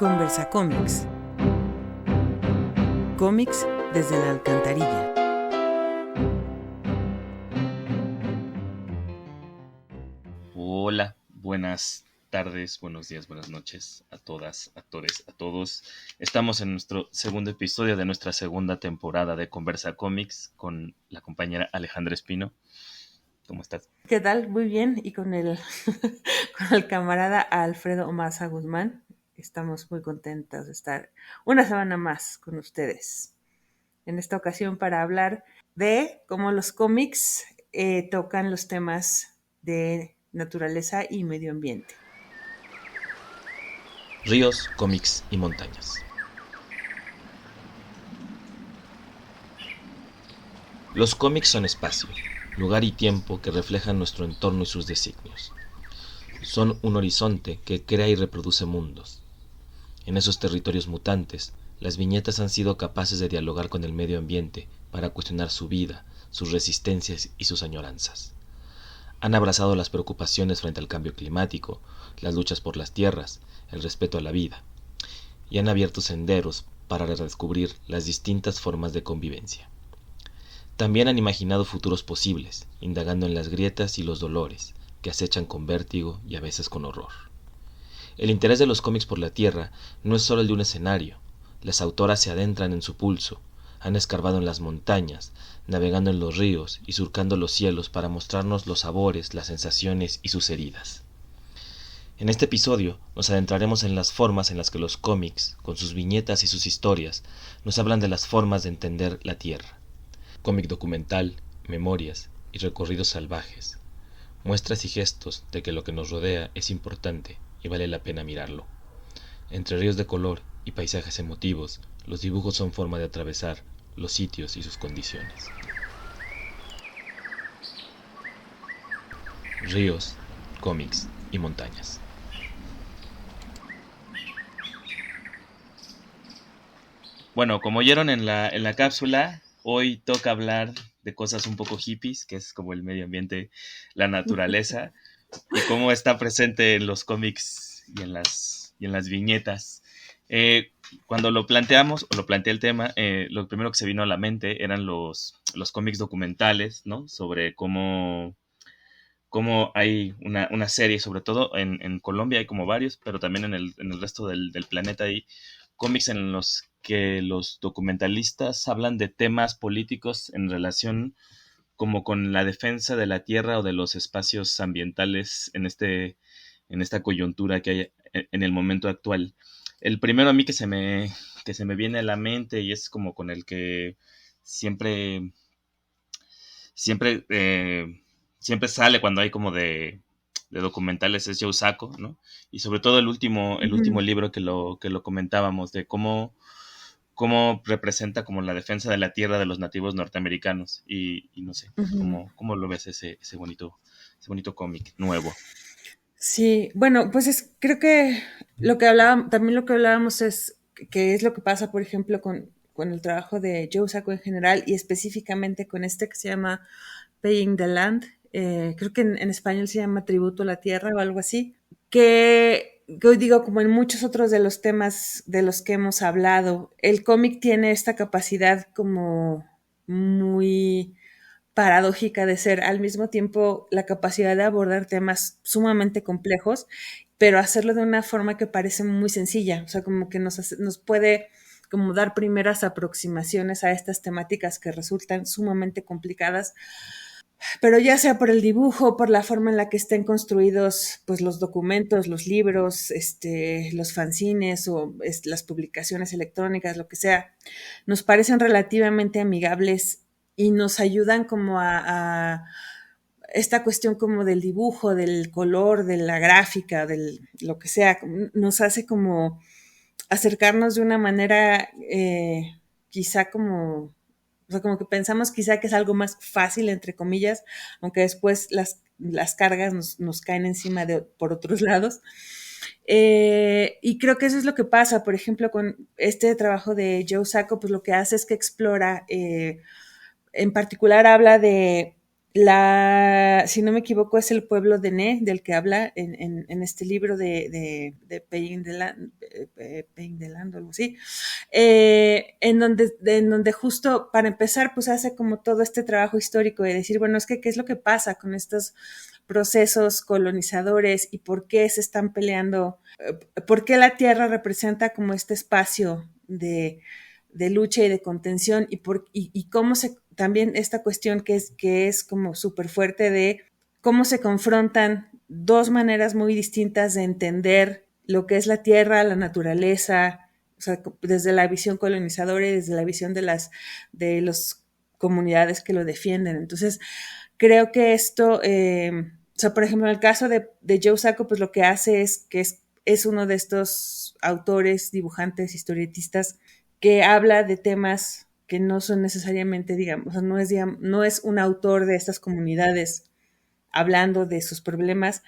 Conversa Cómics. Cómics desde la alcantarilla. Hola, buenas tardes, buenos días, buenas noches a todas, actores, a todos. Estamos en nuestro segundo episodio de nuestra segunda temporada de Conversa Cómics con la compañera Alejandra Espino. ¿Cómo estás? ¿Qué tal? Muy bien. Y con el, con el camarada Alfredo Maza Guzmán. Estamos muy contentos de estar una semana más con ustedes. En esta ocasión para hablar de cómo los cómics tocan los temas de naturaleza y medio ambiente. Ríos, cómics y montañas. Los cómics son espacio, lugar y tiempo que reflejan nuestro entorno y sus designios. Son un horizonte que crea y reproduce mundos. En esos territorios mutantes, las viñetas han sido capaces de dialogar con el medio ambiente para cuestionar su vida, sus resistencias y sus añoranzas. Han abrazado las preocupaciones frente al cambio climático, las luchas por las tierras, el respeto a la vida, y han abierto senderos para redescubrir las distintas formas de convivencia. También han imaginado futuros posibles, indagando en las grietas y los dolores que acechan con vértigo y a veces con horror. El interés de los cómics por la Tierra no es solo el de un escenario. Las autoras se adentran en su pulso, han escarbado en las montañas, navegando en los ríos y surcando los cielos para mostrarnos los sabores, las sensaciones y sus heridas. En este episodio nos adentraremos en las formas en las que los cómics, con sus viñetas y sus historias, nos hablan de las formas de entender la Tierra. Cómic documental, memorias y recorridos salvajes. Muestras y gestos de que lo que nos rodea es importante y vale la pena mirarlo. Entre ríos de color y paisajes emotivos, los dibujos son forma de atravesar los sitios y sus condiciones. Ríos, cómics y montañas. Bueno, como oyeron en la cápsula, hoy toca hablar de cosas un poco hippies, que es como el medio ambiente, la naturaleza, y cómo está presente en los cómics y en las viñetas. Cuando lo planteamos, o lo planteé el tema, lo primero que se vino a la mente eran los cómics documentales, ¿no? Sobre cómo hay una serie, sobre todo en Colombia hay como varios, pero también en el resto del planeta hay cómics en los que los documentalistas hablan de temas políticos en relación como con la defensa de la tierra o de los espacios ambientales en esta coyuntura que hay en el momento actual. El primero a mí que se me viene a la mente y es como con el que siempre, siempre sale cuando hay como de documentales es Joe Sacco, ¿no? Y sobre todo el último libro que lo comentábamos de cómo representa como la defensa de la tierra de los nativos norteamericanos y no sé, cómo lo ves ese bonito cómic nuevo. Sí, bueno, pues creo que también lo que hablábamos es que es lo que pasa, por ejemplo, con el trabajo de Joe Sacco en general y específicamente con este que se llama Paying the Land, creo que en español se llama Tributo a la Tierra o algo así, que hoy digo, como en muchos otros de los temas de los que hemos hablado, el cómic tiene esta capacidad como muy paradójica de ser al mismo tiempo la capacidad de abordar temas sumamente complejos, pero hacerlo de una forma que parece muy sencilla, o sea, como que nos puede como dar primeras aproximaciones a estas temáticas que resultan sumamente complicadas, pero ya sea por el dibujo, por la forma en la que estén construidos pues los documentos, los libros, los fanzines o las publicaciones electrónicas, lo que sea, nos parecen relativamente amigables y nos ayudan como a esta cuestión como del dibujo, del color, de la gráfica, del lo que sea, nos hace como acercarnos de una manera quizá como, o sea, como que pensamos quizá que es algo más fácil, entre comillas, aunque después las cargas nos caen encima por otros lados. Y creo que eso es lo que pasa, por ejemplo, con este trabajo de Joe Sacco, pues lo que hace es que explora, en particular habla de si no me equivoco, es el pueblo de Ne, del que habla en este libro de Paying the Land, Paying the Land, o algo así, en donde justo para empezar, pues hace como todo este trabajo histórico de decir, bueno, es que qué es lo que pasa con estos procesos colonizadores y por qué se están peleando, por qué la tierra representa como este espacio de lucha y de contención y cómo se también esta cuestión que es como súper fuerte de cómo se confrontan dos maneras muy distintas de entender lo que es la tierra, la naturaleza, o sea, desde la visión colonizadora y desde la visión de las comunidades que lo defienden. Entonces, creo que esto, o sea, por ejemplo, en el caso de Joe Sacco, pues lo que hace es que es uno de estos autores, dibujantes, historietistas que habla de temas que no son necesariamente, digamos, o sea, no es un autor de estas comunidades hablando de sus problemas,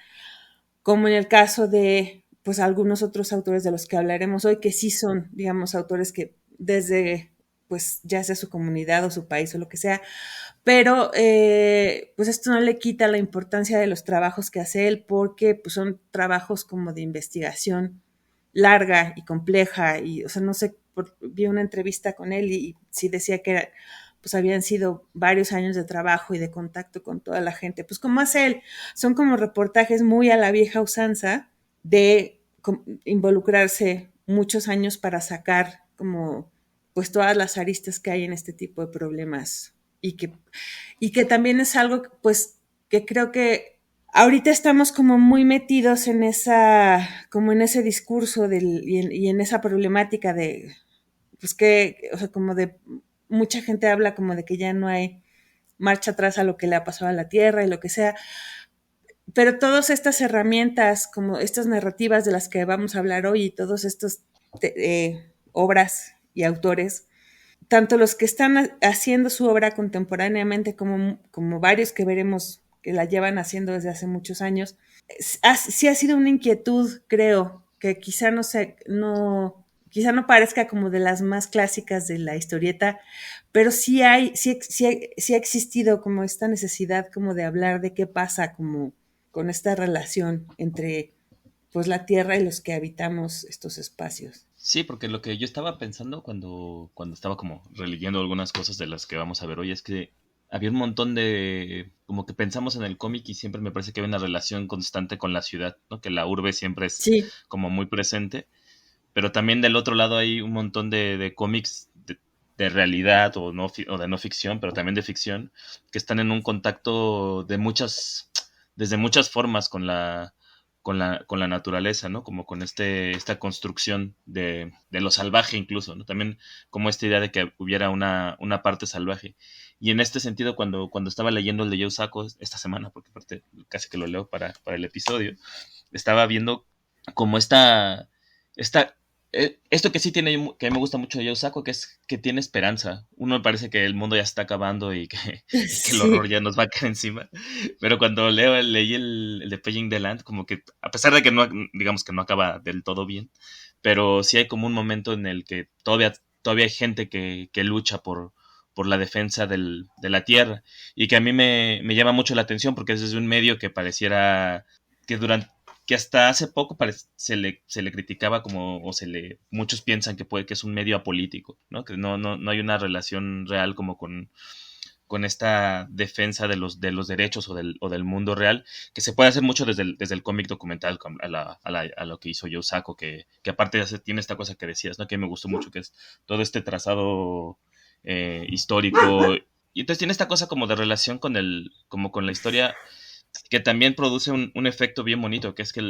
como en el caso de, pues, algunos otros autores de los que hablaremos hoy, que sí son, digamos, autores que desde, pues, ya sea su comunidad o su país o lo que sea, pero pues esto no le quita la importancia de los trabajos que hace él porque pues, son trabajos como de investigación larga y compleja y, o sea, no sé, vi una entrevista con él y sí decía que pues habían sido varios años de trabajo y de contacto con toda la gente. Pues como hace él, son como reportajes muy a la vieja usanza de involucrarse muchos años para sacar como pues todas las aristas que hay en este tipo de problemas y que también es algo pues que creo que ahorita estamos como muy metidos en esa, como en ese discurso y en esa problemática de, pues que, o sea, como de, mucha gente habla como de que ya no hay marcha atrás a lo que le ha pasado a la Tierra y lo que sea, pero todas estas herramientas, como estas narrativas de las que vamos a hablar hoy y todos estos obras y autores, tanto los que están haciendo su obra contemporáneamente como varios que veremos que la llevan haciendo desde hace muchos años, sí ha sido una inquietud, creo, que quizá no parezca como de las más clásicas de la historieta, pero sí ha existido como esta necesidad como de hablar de qué pasa como con esta relación entre pues la tierra y los que habitamos estos espacios. Sí, porque lo que yo estaba pensando cuando estaba como releyendo algunas cosas de las que vamos a ver hoy es que había un montón de, como que pensamos en el cómic y siempre me parece que hay una relación constante con la ciudad, ¿no? Que la urbe siempre es Sí, como muy presente, pero también del otro lado hay un montón de cómics de realidad o, no, o de no ficción, pero también de ficción, que están en un contacto de desde muchas formas con la naturaleza, ¿no? Como con esta construcción de lo salvaje incluso, ¿no? También como esta idea de que hubiera una parte salvaje. Y en este sentido, cuando estaba leyendo el de Joe Sacco esta semana, porque aparte casi que lo leo para el episodio, estaba viendo como esta esto que sí tiene, que me gusta mucho de Joe Sacco, que es que tiene esperanza. Uno me parece que el mundo ya está acabando y que el horror sí, ya nos va a caer encima. Pero cuando leí el de Paying the Land, como que, a pesar de que no, digamos que no acaba del todo bien, pero sí hay como un momento en el que todavía hay gente que lucha por la defensa de la tierra. Y que a mí me llama mucho la atención porque es desde un medio que pareciera que durante que hasta hace poco se le criticaba como, muchos piensan que es un medio apolítico, ¿no? Que no hay una relación real como con esta defensa de los derechos o del mundo real, que se puede hacer mucho desde el cómic documental a lo que hizo Joe Sacco, que aparte tiene esta cosa que decías, ¿no? Que me gustó mucho, que es todo este trazado histórico. Y entonces tiene esta cosa como de relación como con la historia que también produce un efecto bien bonito, que es que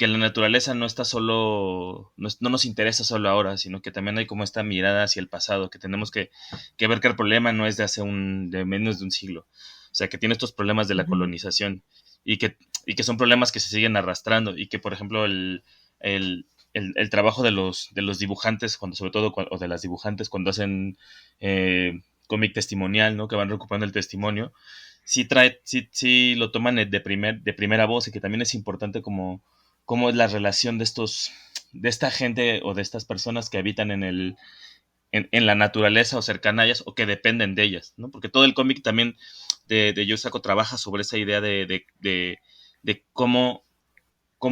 la naturaleza no está solo, no nos interesa solo ahora, sino que también hay como esta mirada hacia el pasado, que tenemos que ver que el problema no es de menos de un siglo, o sea, que tiene estos problemas de la ujú, colonización y que son problemas que se siguen arrastrando y que, por ejemplo, el trabajo de los dibujantes, sobre todo, o de las dibujantes cuando hacen cómic testimonial, ¿no? Que van recuperando el testimonio, sí lo toman de primera voz y que también es importante cómo es la relación de esta gente o de estas personas que habitan en la naturaleza o cercana a ellas o que dependen de ellas, ¿no? Porque todo el cómic también de Yu Sako trabaja sobre esa idea de cómo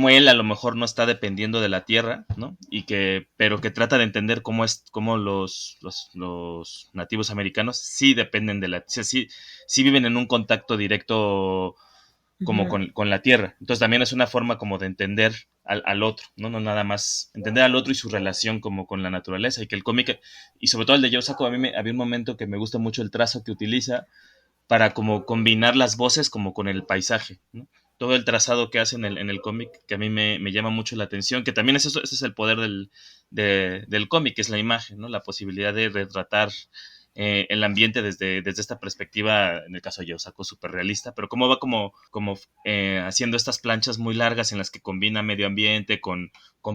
él a lo mejor no está dependiendo de la tierra, ¿no? Pero que trata de entender cómo los nativos americanos sí dependen de o sea, sí viven en un contacto directo como Ujú. con la tierra. Entonces también es una forma como de entender al otro, ¿no? No nada más entender al otro y su relación como con la naturaleza, y que el cómic, y sobre todo el de Joe Sacco, había un momento que me gusta mucho el trazo que utiliza para como combinar las voces como con el paisaje, ¿no? Todo el trazado que hace en el cómic, que a mí me llama mucho la atención, que también ese es el poder del cómic, que es la imagen, ¿no? La posibilidad de retratar el ambiente desde esta perspectiva, en el caso de Yosako, súper realista, pero cómo va como haciendo estas planchas muy largas en las que combina medio ambiente con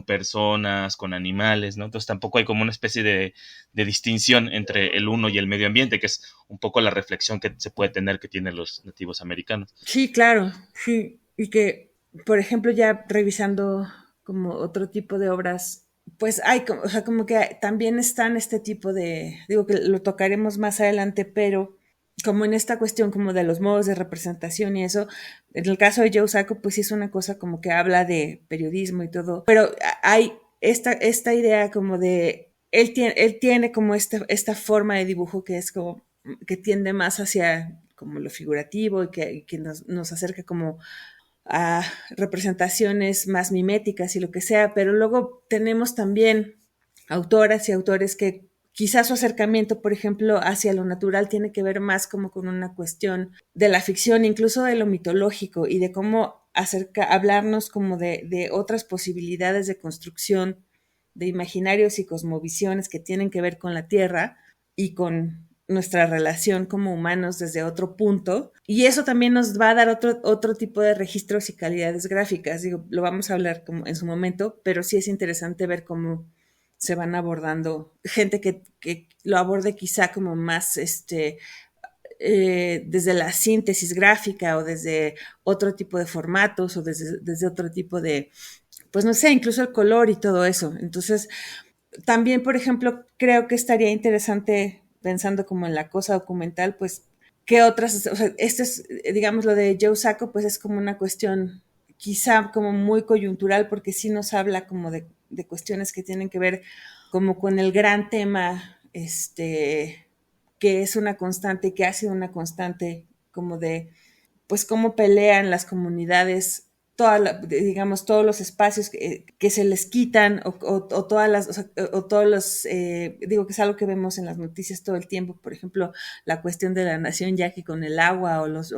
personas, con animales, ¿no? Entonces tampoco hay como una especie de distinción entre el uno y el medio ambiente, que es un poco la reflexión que se puede tener que tienen los nativos americanos. Sí, claro, sí. Y que, por ejemplo, ya revisando como otro tipo de obras, pues hay, o sea, como que también están este tipo de, digo que lo tocaremos más adelante, pero como en esta cuestión como de los modos de representación y eso, en el caso de Joe Sacco, pues sí es una cosa como que habla de periodismo y todo, pero hay esta idea como de, él tiene como esta forma de dibujo que es como, que tiende más hacia como lo figurativo y que nos acerca como a representaciones más miméticas y lo que sea, pero luego tenemos también autoras y autores que quizás su acercamiento, por ejemplo, hacia lo natural tiene que ver más como con una cuestión de la ficción, incluso de lo mitológico y de cómo hablarnos como de otras posibilidades de construcción de imaginarios y cosmovisiones que tienen que ver con la Tierra y con nuestra relación como humanos desde otro punto. Y eso también nos va a dar otro tipo de registros y calidades gráficas. Digo, lo vamos a hablar como en su momento, pero sí es interesante ver cómo se van abordando gente que lo aborde quizá como más desde la síntesis gráfica o desde otro tipo de formatos o desde otro tipo de, pues no sé, incluso el color y todo eso. Entonces, también, por ejemplo, creo que estaría interesante pensando como en la cosa documental, pues, ¿qué otras? O sea, esto es, digamos, lo de Joe Sacco, pues es como una cuestión quizá como muy coyuntural, porque sí nos habla como de cuestiones que tienen que ver como con el gran tema, que es una constante, que ha sido una constante, como de pues cómo pelean las comunidades, digamos, todos los espacios que se les quitan o todas las, o todos los, digo que es algo que vemos en las noticias todo el tiempo, por ejemplo, la cuestión de la nación yaqui con el agua o los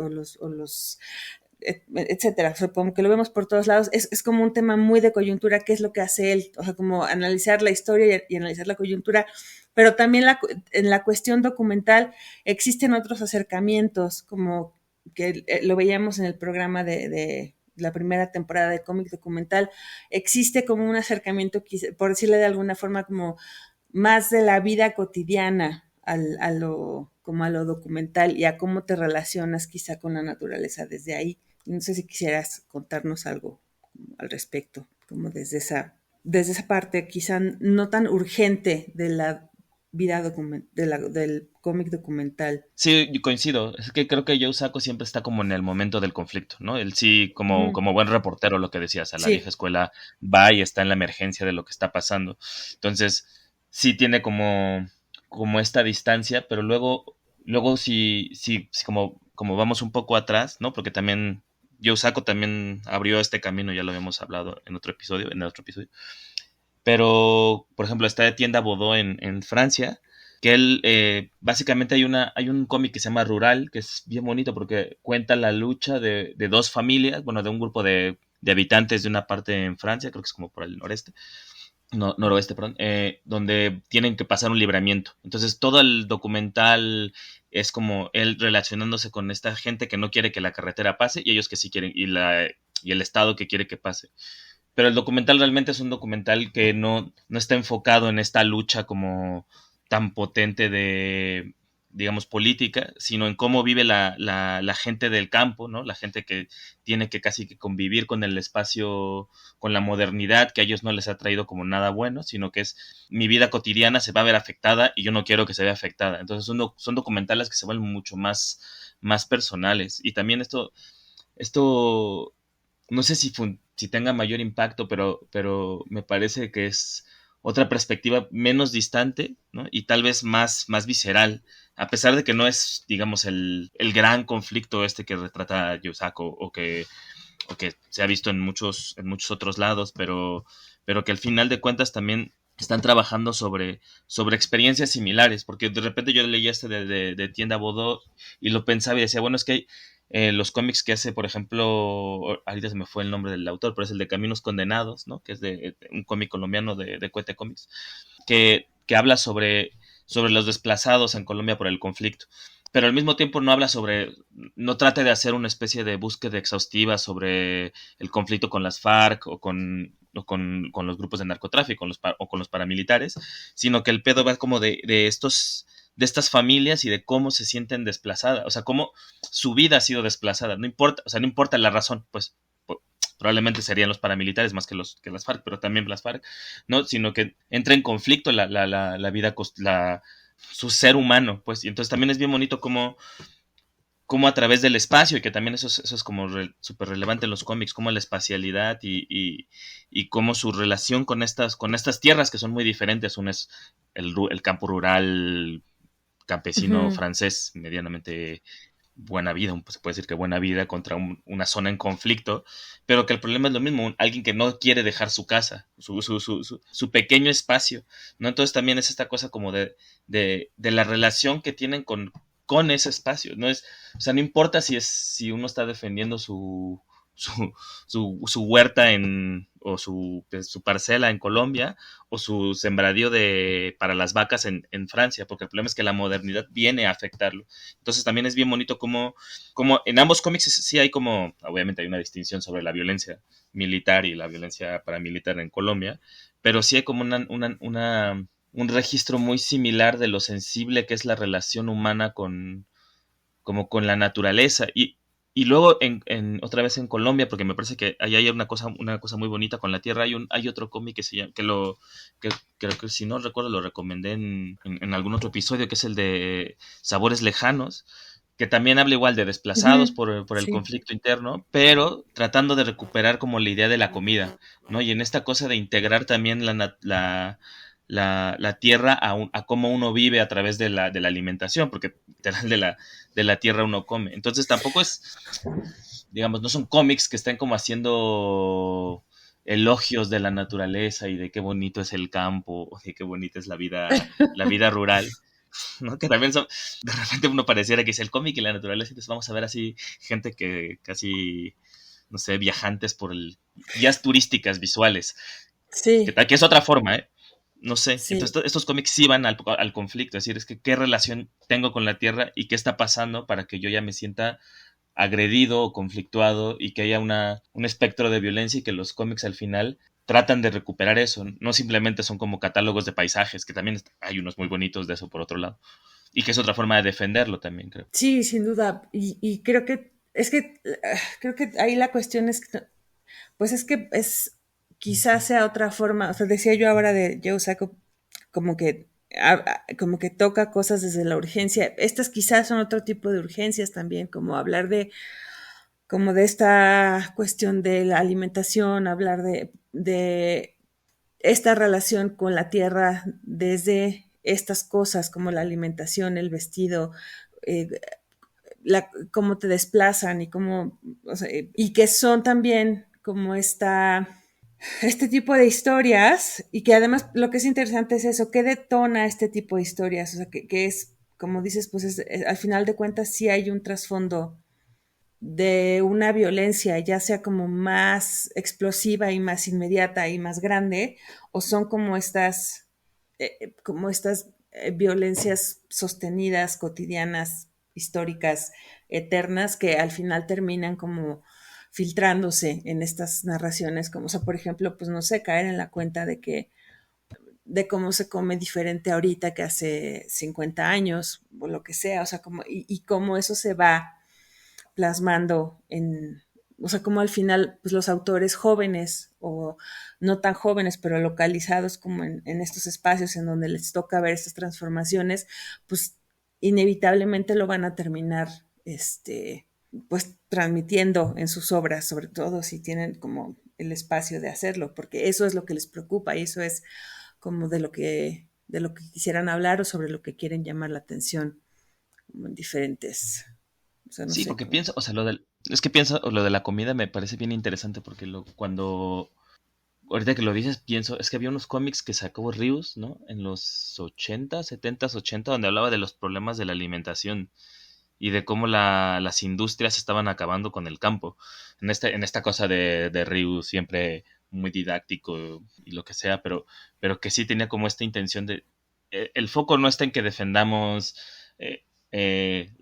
etcétera, o sea, como que lo vemos por todos lados, es como un tema muy de coyuntura, qué es lo que hace él, o sea, como analizar la historia y analizar la coyuntura, pero también en la cuestión documental existen otros acercamientos, como que lo veíamos en el programa de la primera temporada de cómic documental, existe como un acercamiento, por decirle de alguna forma, como más de la vida cotidiana como a lo documental y a cómo te relacionas quizá con la naturaleza desde ahí. No sé si quisieras contarnos algo al respecto, como desde esa parte quizá no tan urgente de la vida del cómic documental. Sí, yo coincido. Es que creo que Joe Sacco siempre está como en el momento del conflicto, ¿no? Él sí, Ujú. como buen reportero, lo que decías, a la vieja Sí, escuela va y está en la emergencia de lo que está pasando. Entonces, sí tiene como esta distancia, pero luego sí, como vamos un poco atrás, ¿no? Porque también Joe Sacco también abrió este camino, ya lo habíamos hablado en el otro episodio. Pero, por ejemplo, está de Tienda Bodó en Francia, que él, básicamente hay un cómic que se llama Rural, que es bien bonito porque cuenta la lucha de dos familias, bueno, de un grupo de habitantes de una parte en Francia, creo que es como por el noreste, no, noroeste, perdón, donde tienen que pasar un libramiento. Entonces todo el documental es como él relacionándose con esta gente que no quiere que la carretera pase y ellos que sí quieren, y el Estado que quiere que pase. Pero el documental realmente es un documental que no está enfocado en esta lucha como tan potente de, digamos, política, sino en cómo vive la gente del campo, ¿no? La gente que tiene que casi que convivir con el espacio, con la modernidad, que a ellos no les ha traído como nada bueno, sino que es mi vida cotidiana se va a ver afectada y yo no quiero que se vea afectada. Entonces son documentales que se vuelven mucho más personales. Y también esto no sé si tenga mayor impacto, pero me parece que es otra perspectiva menos distante, ¿no? Y tal vez más visceral, a pesar de que no es, digamos, el gran conflicto este que retrata Yosako o que se ha visto en muchos otros lados, pero que al final de cuentas también están trabajando sobre experiencias similares, porque de repente yo leía este de Tienda Bodó y lo pensaba y decía, bueno, es que los cómics que hace, por ejemplo, ahorita se me fue el nombre del autor, pero es el de Caminos Condenados, ¿no? Que es de un cómic colombiano de Cuete Comics, que habla sobre los desplazados en Colombia por el conflicto, pero al mismo tiempo no habla no trata de hacer una especie de búsqueda exhaustiva sobre el conflicto con las FARC con los grupos de narcotráfico o con los paramilitares, sino que el pedo va como de estas familias y de cómo se sienten desplazadas, o sea, cómo su vida ha sido desplazada, no importa, o sea, no importa la razón, pues probablemente serían los paramilitares más que las FARC, pero también las FARC, ¿no? Sino que entra en conflicto la vida, su ser humano, pues, y entonces también es bien bonito como a través del espacio, y que también eso es como súper relevante en los cómics, como la espacialidad y cómo su relación con estas tierras que son muy diferentes. Uno es el campo rural campesino Ujú. francés, medianamente buena vida, se puede decir que buena vida contra una zona en conflicto, pero que el problema es lo mismo, alguien que no quiere dejar su casa, su pequeño espacio, ¿no? Entonces también es esta cosa como de la relación que tienen con ese espacio, ¿no? O sea, no importa si uno está defendiendo su, su huerta o su parcela en Colombia, o su sembradío para las vacas en Francia, porque el problema es que la modernidad viene a afectarlo. Entonces también es bien bonito como en ambos cómics sí hay como, obviamente hay una distinción sobre la violencia militar y la violencia paramilitar en Colombia, pero sí hay como un registro muy similar de lo sensible que es la relación humana como con la naturaleza. Y luego otra vez en Colombia, porque me parece que ahí hay una cosa muy bonita con la tierra. Hay otro cómic que se llama, que creo que si no recuerdo lo recomendé en algún otro episodio, que es el de Sabores Lejanos, que también habla igual de desplazados Ujú. por el Sí. conflicto interno, pero tratando de recuperar como la idea de la comida, ¿no? Y en esta cosa de integrar también la tierra a cómo uno vive a través de la alimentación, porque literal de la tierra uno come. Entonces tampoco digamos, no son cómics que estén como haciendo elogios de la naturaleza y de qué bonito es el campo, o de qué bonita es la vida rural, ¿no? Que también de repente uno pareciera que es el cómic y la naturaleza, entonces vamos a ver así gente que casi, no sé, viajantes guías turísticas visuales, Sí, que es otra forma, ¿eh? No sé, entonces sí. estos cómics sí van al conflicto, es decir, es que qué relación tengo con la Tierra y qué está pasando para que yo ya me sienta agredido o conflictuado y que haya un espectro de violencia, y que los cómics al final tratan de recuperar eso, no simplemente son como catálogos de paisajes, que también hay unos muy bonitos de eso por otro lado, y que es otra forma de defenderlo también, creo. Sí, sin duda. Y creo que creo que ahí la cuestión es que, pues es que es quizás sea otra forma. O sea, decía yo ahora de Joe Sacco como que como que toca cosas desde la urgencia. Estas quizás son otro tipo de urgencias también, como hablar de como de esta cuestión de la alimentación, hablar de esta relación con la tierra desde estas cosas como la alimentación, el vestido, eh, cómo te desplazan y cómo, o sea, y que son también como este tipo de historias y que además lo que es interesante es eso, ¿qué detona este tipo de historias? O sea, que es, como dices, pues al final de cuentas sí hay un trasfondo de una violencia, ya sea como más explosiva y más inmediata y más grande, o son como estas violencias sostenidas, cotidianas, históricas, eternas, que al final terminan como filtrándose en estas narraciones, como, o sea, por ejemplo, pues no sé, caer en la cuenta de cómo se come diferente ahorita que hace 50 años, o lo que sea, o sea, como, y cómo eso se va plasmando o sea, como al final, pues los autores jóvenes o no tan jóvenes, pero localizados como en estos espacios en donde les toca ver estas transformaciones, pues inevitablemente lo van a terminar pues transmitiendo en sus obras, sobre todo si tienen como el espacio de hacerlo, porque eso es lo que les preocupa y eso es como de lo que quisieran hablar o sobre lo que quieren llamar la atención, como en diferentes, o sea, no Sí, sé, porque como, pienso, o sea, es que pienso, lo de la comida me parece bien interesante porque cuando, ahorita que lo dices, pienso, es que había unos cómics que sacó Rius, ¿no? En los 80, 70, 80, donde hablaba de los problemas de la alimentación y de cómo las industrias estaban acabando con el campo. En esta cosa de Ryu siempre muy didáctico y lo que sea, pero que sí tenía como esta intención de... el foco no está en que defendamos... eh, eh,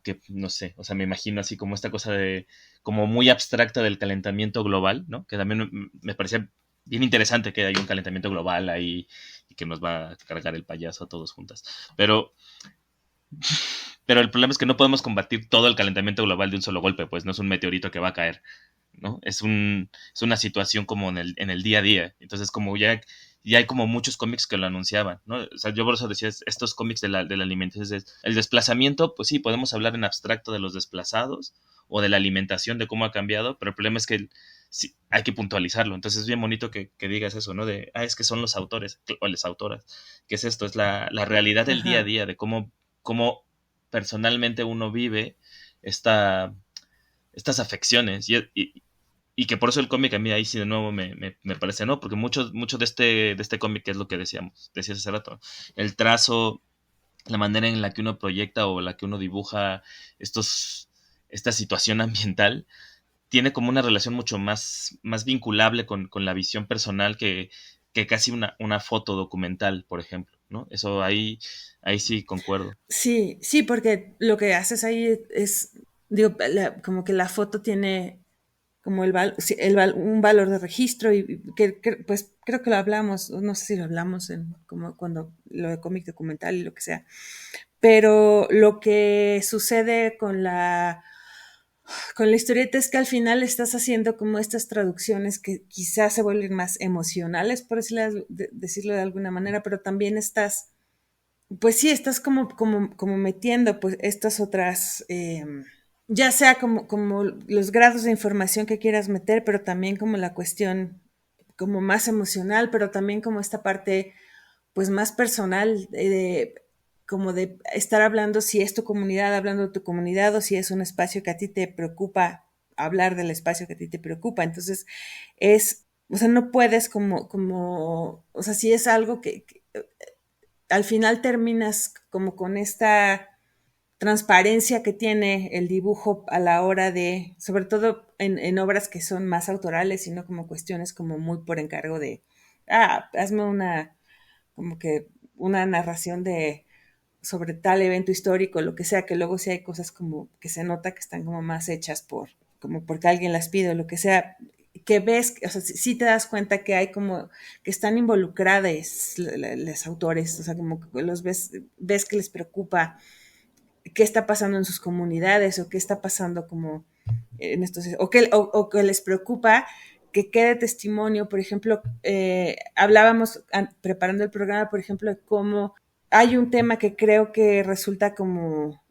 que no sé, o sea, me imagino así como esta cosa de... como muy abstracta del calentamiento global, ¿no? Que también me parecía bien interesante que hay un calentamiento global ahí y que nos va a cargar el payaso a todos juntas. Pero pero el problema es que no podemos combatir todo el calentamiento global de un solo golpe, pues no es un meteorito que va a caer, ¿no? Es una situación como en el día a día. Entonces, como ya hay como muchos cómics que lo anunciaban, ¿no? O sea, yo por eso decía, estos cómics de la alimentación, el desplazamiento, pues sí, podemos hablar en abstracto de los desplazados o de la alimentación, de cómo ha cambiado, pero el problema es que sí, hay que puntualizarlo. Entonces es bien bonito que digas eso, ¿no? De, es que son los autores o las autoras. ¿Qué es esto? Es la realidad del día a ajá. día, de cómo personalmente uno vive esta, estas afecciones y que por eso el cómic a mí ahí sí de nuevo me parece, ¿no? Porque mucho de este cómic es lo que decías hace rato, el trazo, la manera en la que uno proyecta o la que uno dibuja esta situación ambiental, tiene como una relación mucho más vinculable con la visión personal que casi una foto documental, por ejemplo, ¿no? Eso ahí sí concuerdo. Sí, sí, porque lo que haces ahí es, digo, como que la foto tiene como sí, un valor de registro y pues creo que lo hablamos, no sé si lo hablamos en como cuando lo de cómic documental y lo que sea, pero lo que sucede con la historieta es que al final estás haciendo como estas traducciones que quizás se vuelven más emocionales, por decirlo de alguna manera, pero también estás, pues sí, estás como metiendo pues estas otras, ya sea como los grados de información que quieras meter, pero también como la cuestión como más emocional, pero también como esta parte pues más personal, como de estar hablando si es tu comunidad, hablando de tu comunidad o si es un espacio que a ti te preocupa, hablar del espacio que a ti te preocupa. Entonces o sea, no puedes o sea, si es algo que al final terminas como con esta transparencia que tiene el dibujo a la hora de, sobre todo en obras que son más autorales y no como cuestiones como muy por encargo de, hazme como que una narración sobre tal evento histórico, lo que sea, que luego sí hay cosas como que se nota que están como más hechas como porque alguien las pide o lo que sea, que ves, o sea, sí te das cuenta que hay como, que están involucradas los autores, o sea, como que ves que les preocupa qué está pasando en sus comunidades o qué está pasando como en estos, o que les preocupa que quede testimonio, por ejemplo, hablábamos preparando el programa, por ejemplo, de cómo hay un tema que creo que resulta como,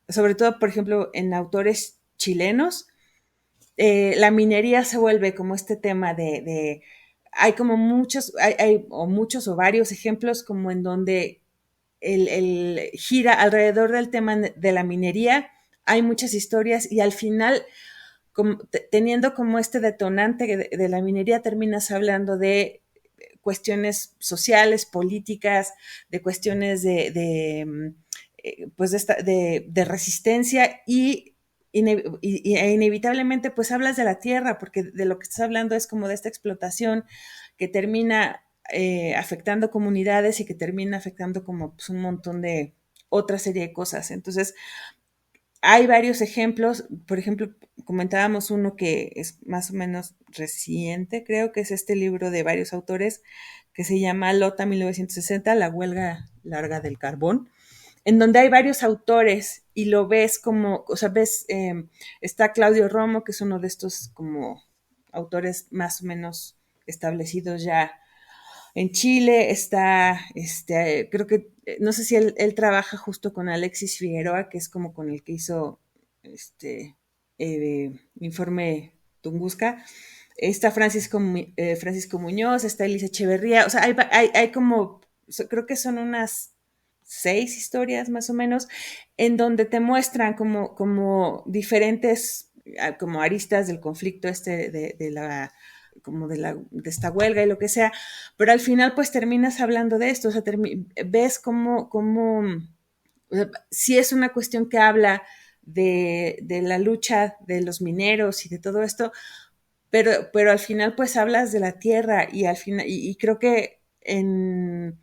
sobre todo, por ejemplo, en autores chilenos, la minería se vuelve como este tema hay como muchos o varios ejemplos como en donde gira alrededor del tema de la minería, hay muchas historias y al final, teniendo como este detonante de la minería, terminas hablando de cuestiones sociales, políticas, de cuestiones pues de resistencia e inevitablemente pues hablas de la tierra, porque de lo que estás hablando es como de esta explotación que termina afectando comunidades y que termina afectando como pues, un montón de otra serie de cosas. Entonces, hay varios ejemplos, por ejemplo, comentábamos uno que es más o menos reciente, creo que es este libro de varios autores que se llama Lota 1960, La huelga larga del carbón, en donde hay varios autores y lo ves como, o sea, está Claudio Romo, que es uno de estos como autores más o menos establecidos ya en Chile, creo que, no sé si él trabaja justo con Alexis Figueroa, que es como con el que hizo este informe Tunguska. Está Francisco Muñoz, está Elisa Echeverría, o sea, hay como, creo que son unas 6 historias más o menos, en donde te muestran como diferentes, como aristas del conflicto de la como de esta huelga y lo que sea, pero al final pues terminas hablando de esto, o sea, ves cómo o sea, sí es una cuestión que habla de la lucha de los mineros y de todo esto, pero al final pues hablas de la tierra y al final, y creo que en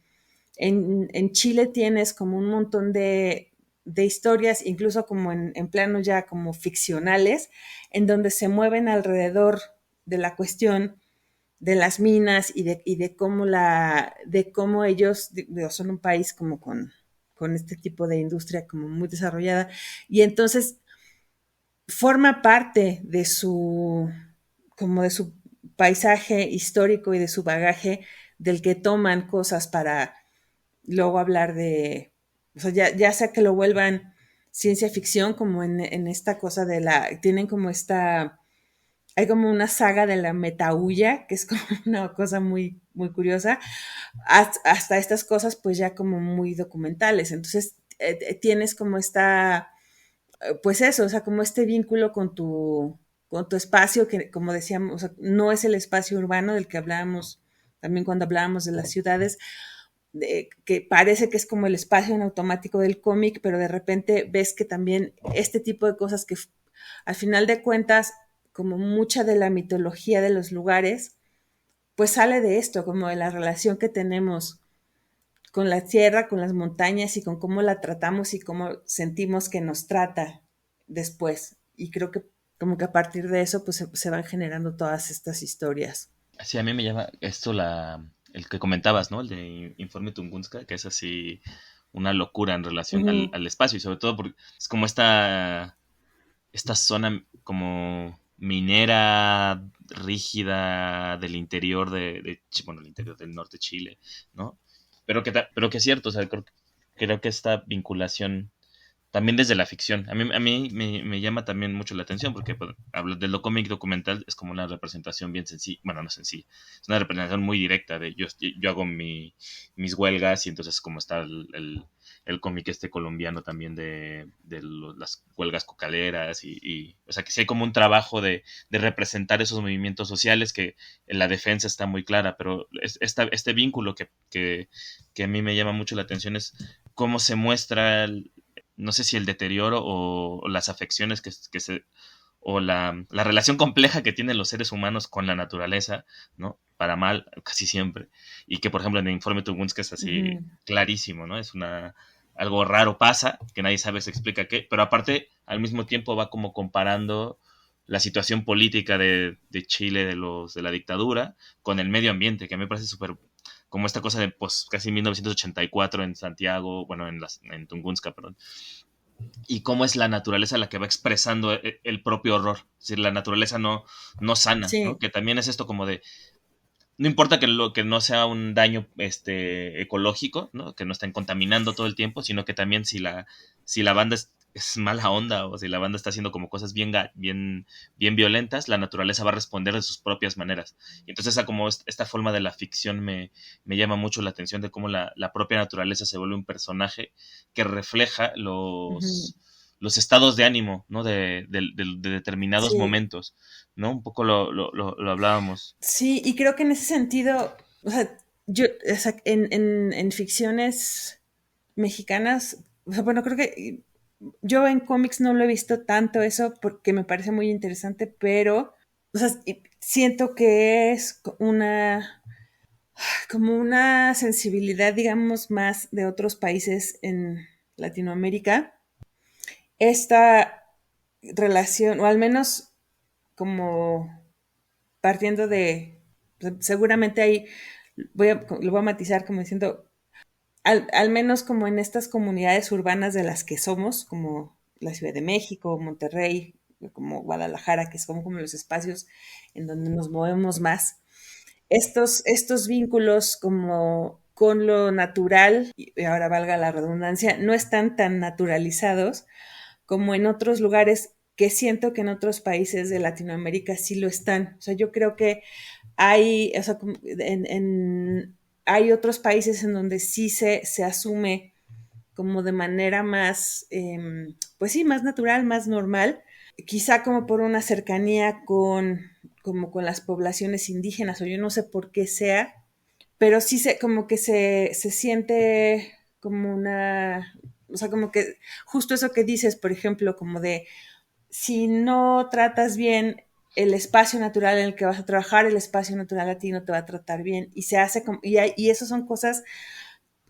Chile tienes como un montón de historias, incluso como en plano ya como ficcionales, en donde se mueven alrededor de la cuestión de las minas y de cómo ellos digo, son un país como con este tipo de industria como muy desarrollada y entonces forma parte como de su paisaje histórico y de su bagaje del que toman cosas para luego hablar o sea, ya sea que lo vuelvan ciencia ficción, como en esta cosa tienen como hay como una saga de la metahuya, que es como una cosa muy, muy curiosa, hasta estas cosas pues ya como muy documentales. Entonces tienes como pues eso, o sea, como este vínculo con tu espacio, que como decíamos, o sea, no es el espacio urbano del que hablábamos también cuando hablábamos de las ciudades, que parece que es como el espacio en automático del cómic, pero de repente ves que también este tipo de cosas que al final de cuentas, como mucha de la mitología de los lugares, pues sale de esto, como de la relación que tenemos con la tierra, con las montañas y con cómo la tratamos y cómo sentimos que nos trata después. Y creo que como que a partir de eso pues se van generando todas estas historias. Sí, a mí me llama esto el que comentabas, ¿no? El de Informe Tunguska, que es así una locura en relación Ujú. al espacio y sobre todo porque es como esta zona como minera rígida del interior bueno, el interior del norte de Chile, ¿no? Pero que es cierto, o sea, creo que esta vinculación también desde la ficción. A mí me llama también mucho la atención porque pues, hablar de lo cómic documental es como una representación bien sencilla, bueno, no sencilla, es una representación muy directa de yo hago mis huelgas y entonces como está el cómic este colombiano también de las huelgas cocaleras o sea que sí hay como un trabajo de representar esos movimientos sociales que en la defensa está muy clara, pero este vínculo que a mí me llama mucho la atención es cómo se muestra no sé si el deterioro o las afecciones o la relación compleja que tienen los seres humanos con la naturaleza, ¿no? Para mal, casi siempre. Y que, por ejemplo, en el informe Tunguska es así Ujú. clarísimo, ¿no? Algo raro pasa, que nadie sabe, se explica qué, pero aparte, al mismo tiempo va como comparando la situación política de Chile, de la dictadura, con el medio ambiente, que a mí me parece súper como esta cosa de pues casi 1984 en Santiago, bueno, en Tunguska, perdón, y cómo es la naturaleza la que va expresando el propio horror. Es decir, la naturaleza no sana, ¿no? Sí, Que también es esto como de, no importa que no sea un daño ecológico, ¿no? Que no estén contaminando todo el tiempo, sino que también si la banda es mala onda o si la banda está haciendo como cosas bien violentas, la naturaleza va a responder de sus propias maneras. Y entonces esta forma de la ficción me llama mucho la atención de cómo la propia naturaleza se vuelve un personaje que refleja ujú, los estados de ánimo, ¿no? De determinados sí, momentos, ¿no? Un poco lo hablábamos. sí, y creo que en ese sentido, o sea, o sea, en ficciones mexicanas, o sea, bueno, creo que yo en cómics no lo he visto tanto eso porque me parece muy interesante, pero, o sea, siento que es como una sensibilidad, digamos, más de otros países en Latinoamérica. Esta relación, o al menos como partiendo seguramente ahí, lo voy a matizar como diciendo, al menos como en estas comunidades urbanas de las que somos, como la Ciudad de México, Monterrey, como Guadalajara, que son como los espacios en donde nos movemos más, estos vínculos como con lo natural, y ahora valga la redundancia, no están tan naturalizados, como en otros lugares que siento que en otros países de Latinoamérica sí lo están. O sea, yo creo que hay, o sea, hay otros países en donde sí se asume como de manera más, pues sí, más natural, más normal, quizá como por una cercanía como con las poblaciones indígenas, o yo no sé por qué sea, pero sí como que se siente como una, o sea, como que justo eso que dices, por ejemplo, como de si no tratas bien el espacio natural en el que vas a trabajar, el espacio natural a ti no te va a tratar bien. Y se hace como, y eso son cosas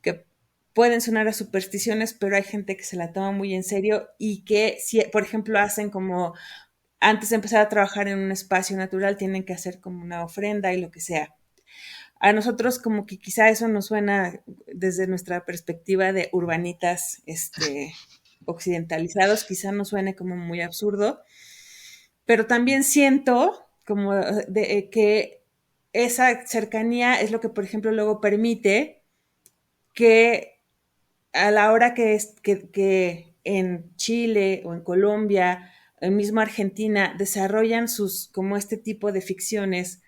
que pueden sonar a supersticiones, pero hay gente que se la toma muy en serio y que, si, por ejemplo, hacen como antes de empezar a trabajar en un espacio natural, tienen que hacer como una ofrenda y lo que sea. A nosotros como que quizá eso nos suena desde nuestra perspectiva de urbanitas, occidentalizados, quizá nos suene como muy absurdo, pero también siento como que esa cercanía es lo que, por ejemplo, luego permite que a la hora que en Chile o en Colombia, en mismo Argentina, desarrollan sus, como este tipo de ficciones,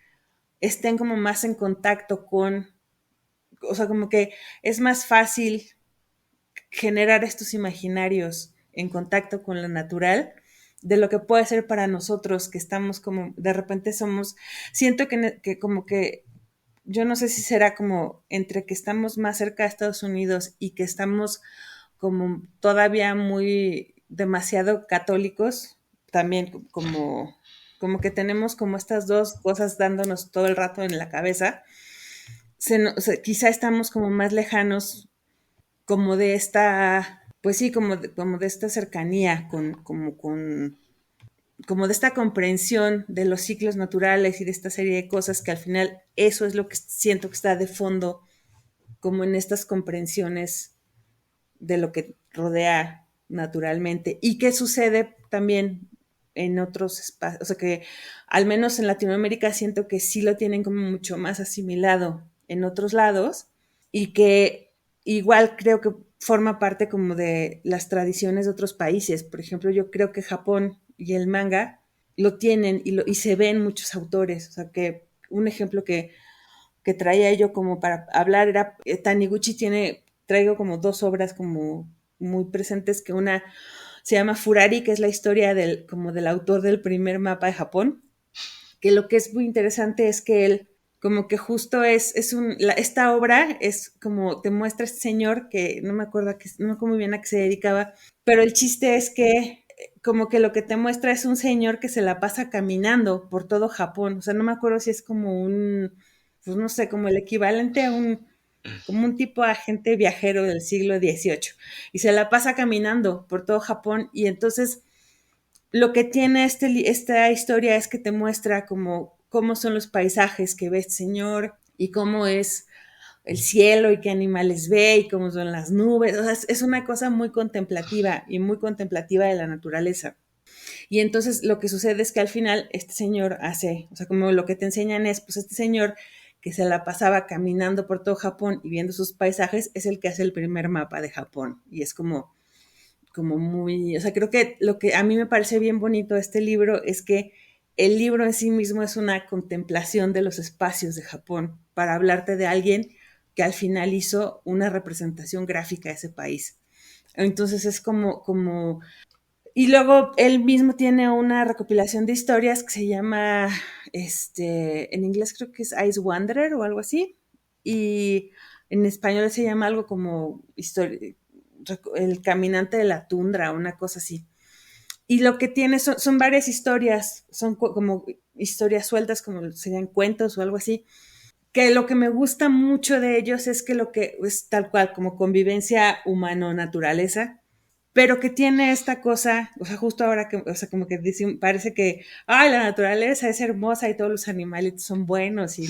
estén como más en contacto con, o sea, como que es más fácil generar estos imaginarios en contacto con lo natural de lo que puede ser para nosotros que estamos como, de repente somos, siento que como que yo no sé si será como entre que estamos más cerca de Estados Unidos y que estamos como todavía muy demasiado católicos, también como que tenemos como estas dos cosas dándonos todo el rato en la cabeza. O sea, quizá estamos como más lejanos como de esta, pues sí, como de esta cercanía como de esta comprensión de los ciclos naturales y de esta serie de cosas que al final eso es lo que siento que está de fondo, como en estas comprensiones de lo que rodea naturalmente y que sucede también en otros espacios, o sea que al menos en Latinoamérica siento que sí lo tienen como mucho más asimilado en otros lados y que igual creo que forma parte como de las tradiciones de otros países. Por ejemplo, yo creo que Japón y el manga lo tienen y se ven muchos autores. O sea, que un ejemplo que traía yo como para hablar era, Taniguchi traigo como dos obras como muy presentes, que una se llama Furari, que es la historia como del autor del primer mapa de Japón, que lo que es muy interesante es que él como que justo esta obra es como te muestra este señor que no me acuerdo, no me acuerdo muy bien a qué se dedicaba, pero el chiste es que como que lo que te muestra es un señor que se la pasa caminando por todo Japón, o sea, no me acuerdo si es como pues no sé, como el equivalente a como un tipo de agente viajero del siglo XVIII, y se la pasa caminando por todo Japón, y entonces lo que tiene esta historia es que te muestra cómo son los paisajes que ve este señor y cómo es el cielo y qué animales ve y cómo son las nubes. O sea, es una cosa muy contemplativa y muy contemplativa de la naturaleza. Y entonces lo que sucede es que al final este señor hace, o sea, como lo que te enseñan es, pues este señor que se la pasaba caminando por todo Japón y viendo sus paisajes es el que hace el primer mapa de Japón. Y es como muy, o sea, creo que lo que a mí me parece bien bonito de este libro es que el libro en sí mismo es una contemplación de los espacios de Japón para hablarte de alguien que al final hizo una representación gráfica de ese país. Entonces es y luego él mismo tiene una recopilación de historias que se llama, en inglés creo que es Ice Wanderer o algo así, y en español se llama algo como El caminante de la tundra, una cosa así. Y lo que tiene son varias historias, son como historias sueltas, como serían cuentos o algo así, que lo que me gusta mucho de ellos es que lo que es tal cual, como convivencia humano-naturaleza, pero que tiene esta cosa, o sea, justo ahora que, o sea, como que parece que, ay, la naturaleza es hermosa y todos los animales son buenos y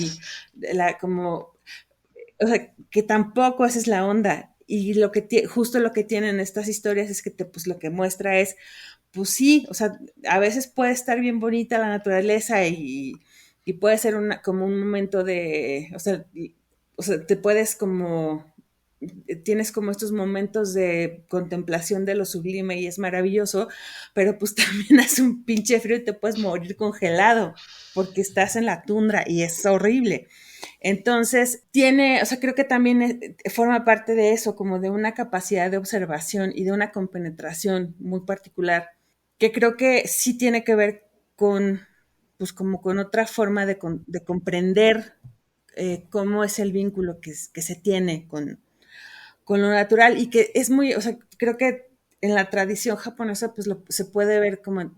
como, o sea, que tampoco esa es la onda. Y justo lo que tienen estas historias es que pues lo que muestra es, pues sí, o sea, a veces puede estar bien bonita la naturaleza y puede ser como un momento de, o sea, te puedes como tienes como estos momentos de contemplación de lo sublime y es maravilloso, pero pues también hace un pinche frío y te puedes morir congelado porque estás en la tundra y es horrible. Entonces, tiene, o sea, creo que también forma parte de eso, como de una capacidad de observación y de una compenetración muy particular, que creo que sí tiene que ver con, pues como con otra forma de comprender cómo es el vínculo que se tiene con lo natural y que es muy, o sea, creo que en la tradición japonesa pues se puede ver como, o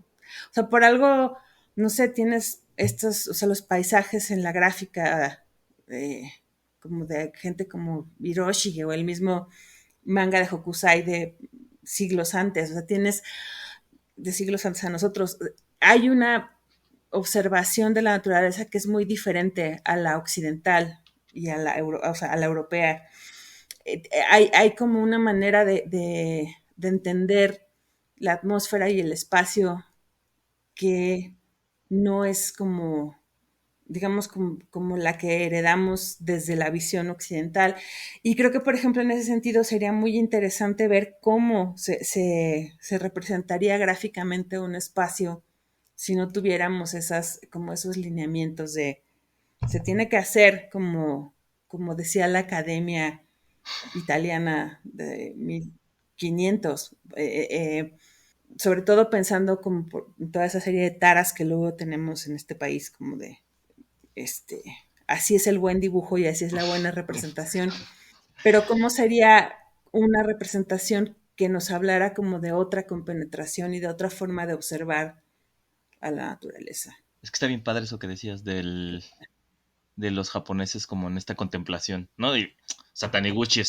sea, por algo, no sé, tienes estos, o sea, los paisajes en la gráfica como de gente como Hiroshi o el mismo manga de Hokusai de siglos antes, o sea, tienes de siglos antes a nosotros, hay una observación de la naturaleza que es muy diferente a la occidental y a o sea, a la europea. Hay como una manera de entender la atmósfera y el espacio que no es como, digamos, como la que heredamos desde la visión occidental. Y creo que, por ejemplo, en ese sentido sería muy interesante ver cómo se representaría gráficamente un espacio si no tuviéramos como esos lineamientos de se tiene que hacer como decía la academia italiana de 1500, sobre todo pensando como por toda esa serie de taras que luego tenemos en este país, como de, este, así es el buen dibujo y así es la buena representación, pero ¿cómo sería una representación que nos hablara como de otra compenetración y de otra forma de observar a la naturaleza? Es que está bien padre eso que decías de los japoneses como en esta contemplación, ¿no? Y Taniguchi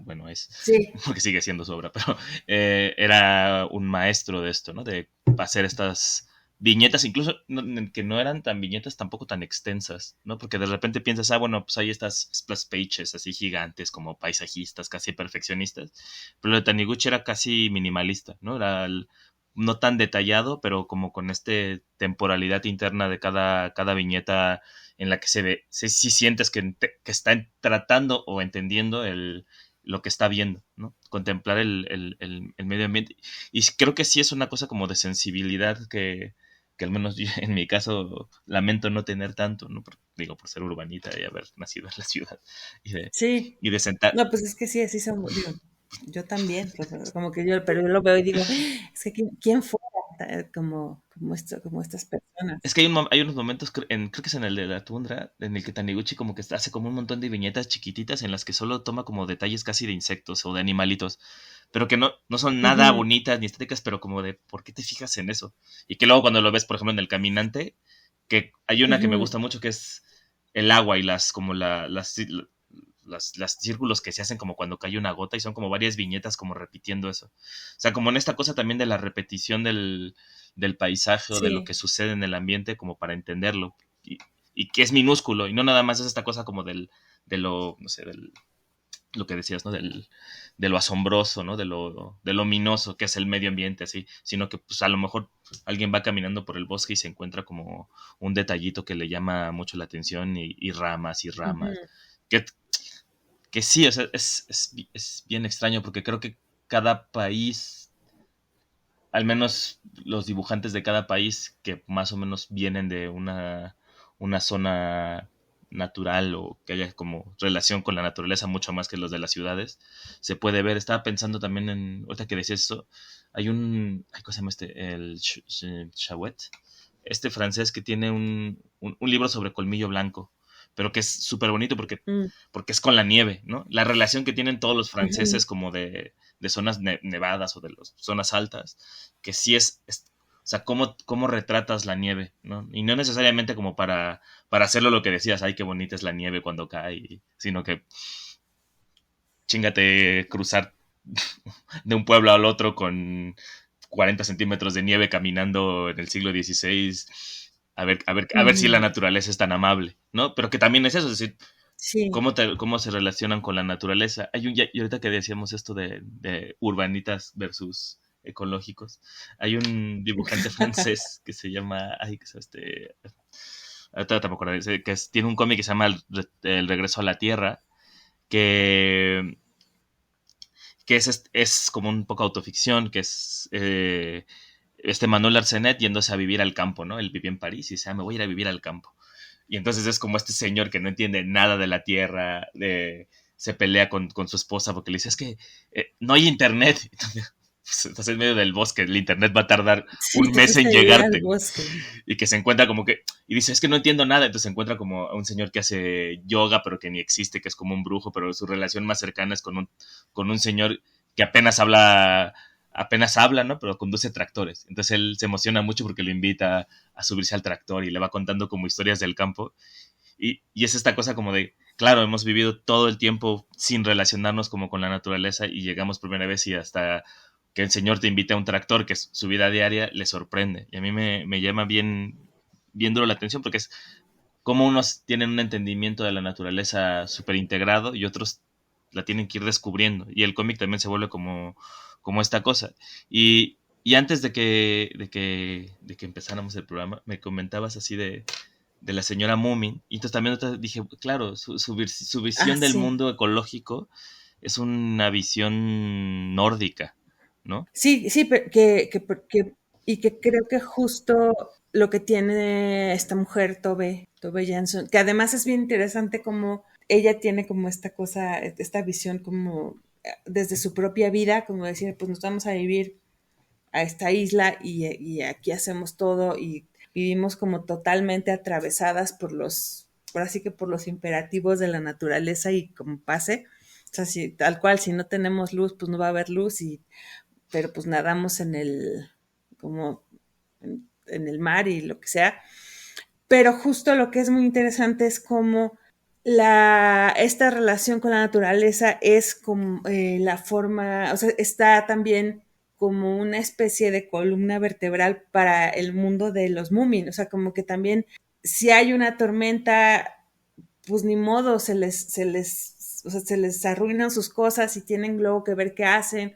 bueno, es, Sí. porque sigue siendo su obra, pero era un maestro de esto, ¿no? De hacer estas viñetas, incluso que no eran tan viñetas tampoco tan extensas, ¿no? Porque de repente piensas, bueno, pues hay estas splash pages así gigantes como paisajistas, casi perfeccionistas, pero lo de Taniguchi era casi minimalista, ¿no? No tan detallado, pero como con este temporalidad interna de cada viñeta en la que se ve, sí sientes que está tratando o entendiendo lo que está viendo, ¿no? Contemplar el medio ambiente. Y creo que sí es una cosa como de sensibilidad que al menos yo, en mi caso lamento no tener tanto, ¿no? Por ser urbanita y haber nacido en la ciudad y de, Sí, y de sentar. no, pues es que sí, así somos, digo, yo también, pues, como que yo, pero yo lo veo y digo, es que quién fuera como estas personas. Es que hay unos momentos, creo que es en el de la tundra, en el que Taniguchi como que hace como un montón de viñetas chiquititas en las que solo toma como detalles casi de insectos o de animalitos, pero que no son nada Ujú, bonitas ni estéticas, pero como de, ¿por qué te fijas en eso? Y que luego cuando lo ves, por ejemplo, en El Caminante, que hay una que me ujú, gusta mucho que es el agua y como las círculos que se hacen como cuando cae una gota y son como varias viñetas como repitiendo eso. O sea, como en esta cosa también de la repetición del paisaje o de lo sí, que sucede en el ambiente como para entenderlo y que es minúsculo y no nada más es esta cosa como de lo, no sé, lo que decías, ¿no? De lo asombroso, ¿no? De lo ominoso que es el medio ambiente, así, sino que pues a lo mejor alguien va caminando por el bosque y se encuentra como un detallito que le llama mucho la atención y ramas y ramas. ujú, Que, que sí, o sea, es bien extraño porque creo que cada país, al menos los dibujantes de cada país que más o menos vienen de una zona natural o que haya como relación con la naturaleza mucho más que los de las ciudades, se puede ver. Estaba pensando también ahorita que decías eso, ¿cómo se llama este? El Chauvet, este francés que tiene un libro sobre colmillo blanco, pero que es súper bonito mm, porque es con la nieve, ¿no? La relación que tienen todos los ujú, franceses como de zonas nevadas o de las zonas altas, que sí o sea, cómo retratas la nieve, ¿no? Y no necesariamente como para hacerlo lo que decías, ay, qué bonita es la nieve cuando cae, sino que chingate cruzar de un pueblo al otro con 40 centímetros de nieve caminando en el siglo XVI, a ver si la ujú, naturaleza es tan amable, ¿no? Pero que también es eso, es decir, sí, cómo se relacionan con la naturaleza. Y ahorita que decíamos esto de urbanitas versus ecológicos, hay un dibujante francés que se llama, ay, que es ahorita me acuerdo, tiene un cómic que se llama El Regreso a la Tierra, que, es como un poco autoficción, que es Manuel Arsenet yéndose a vivir al campo, ¿no? Él vivía en París y dice, me voy a ir a vivir al campo. Y entonces es como este señor que no entiende nada de la tierra, se pelea con su esposa porque le dice, es que no hay internet. Pues, estás en medio del bosque, el internet va a tardar Sí, un te mes fuiste en a vivir al llegarte. bosque. Y que se encuentra como que, y dice, es que no entiendo nada. Entonces se encuentra como a un señor que hace yoga, pero que ni existe, que es como un brujo, pero su relación más cercana es con un señor que apenas habla, ¿no? Pero conduce tractores. Entonces él se emociona mucho porque lo invita a subirse al tractor y le va contando como historias del campo. Y es esta cosa como de, claro, hemos vivido todo el tiempo sin relacionarnos como con la naturaleza y llegamos por primera vez y hasta que el señor te invite a un tractor, que es su vida diaria, le sorprende. Y a mí me llama bien duro la atención porque es como unos tienen un entendimiento de la naturaleza súper integrado y otros la tienen que ir descubriendo. Y el cómic también se vuelve como esta cosa. Y antes de que empezáramos el programa, me comentabas así de la señora Moomin. Y entonces también dije, claro, su Ah, visión del sí. mundo ecológico es una visión nórdica, ¿no? Sí, sí, y que creo que justo lo que tiene esta mujer, Tove Jansson, que además es bien interesante como ella tiene como esta cosa, esta visión como desde su propia vida, como decir, pues nos vamos a vivir a esta isla y aquí hacemos todo y vivimos como totalmente atravesadas por así que por los imperativos de la naturaleza y como pase. O sea, si, tal cual, si no tenemos luz, pues no va a haber luz pero pues nadamos como en el mar y lo que sea. Pero justo lo que es muy interesante es cómo esta relación con la naturaleza es como la forma, o sea, está también como una especie de columna vertebral para el mundo de los Moomin, o sea, como que también si hay una tormenta, pues ni modo, o sea, se les arruinan sus cosas y tienen luego que ver qué hacen.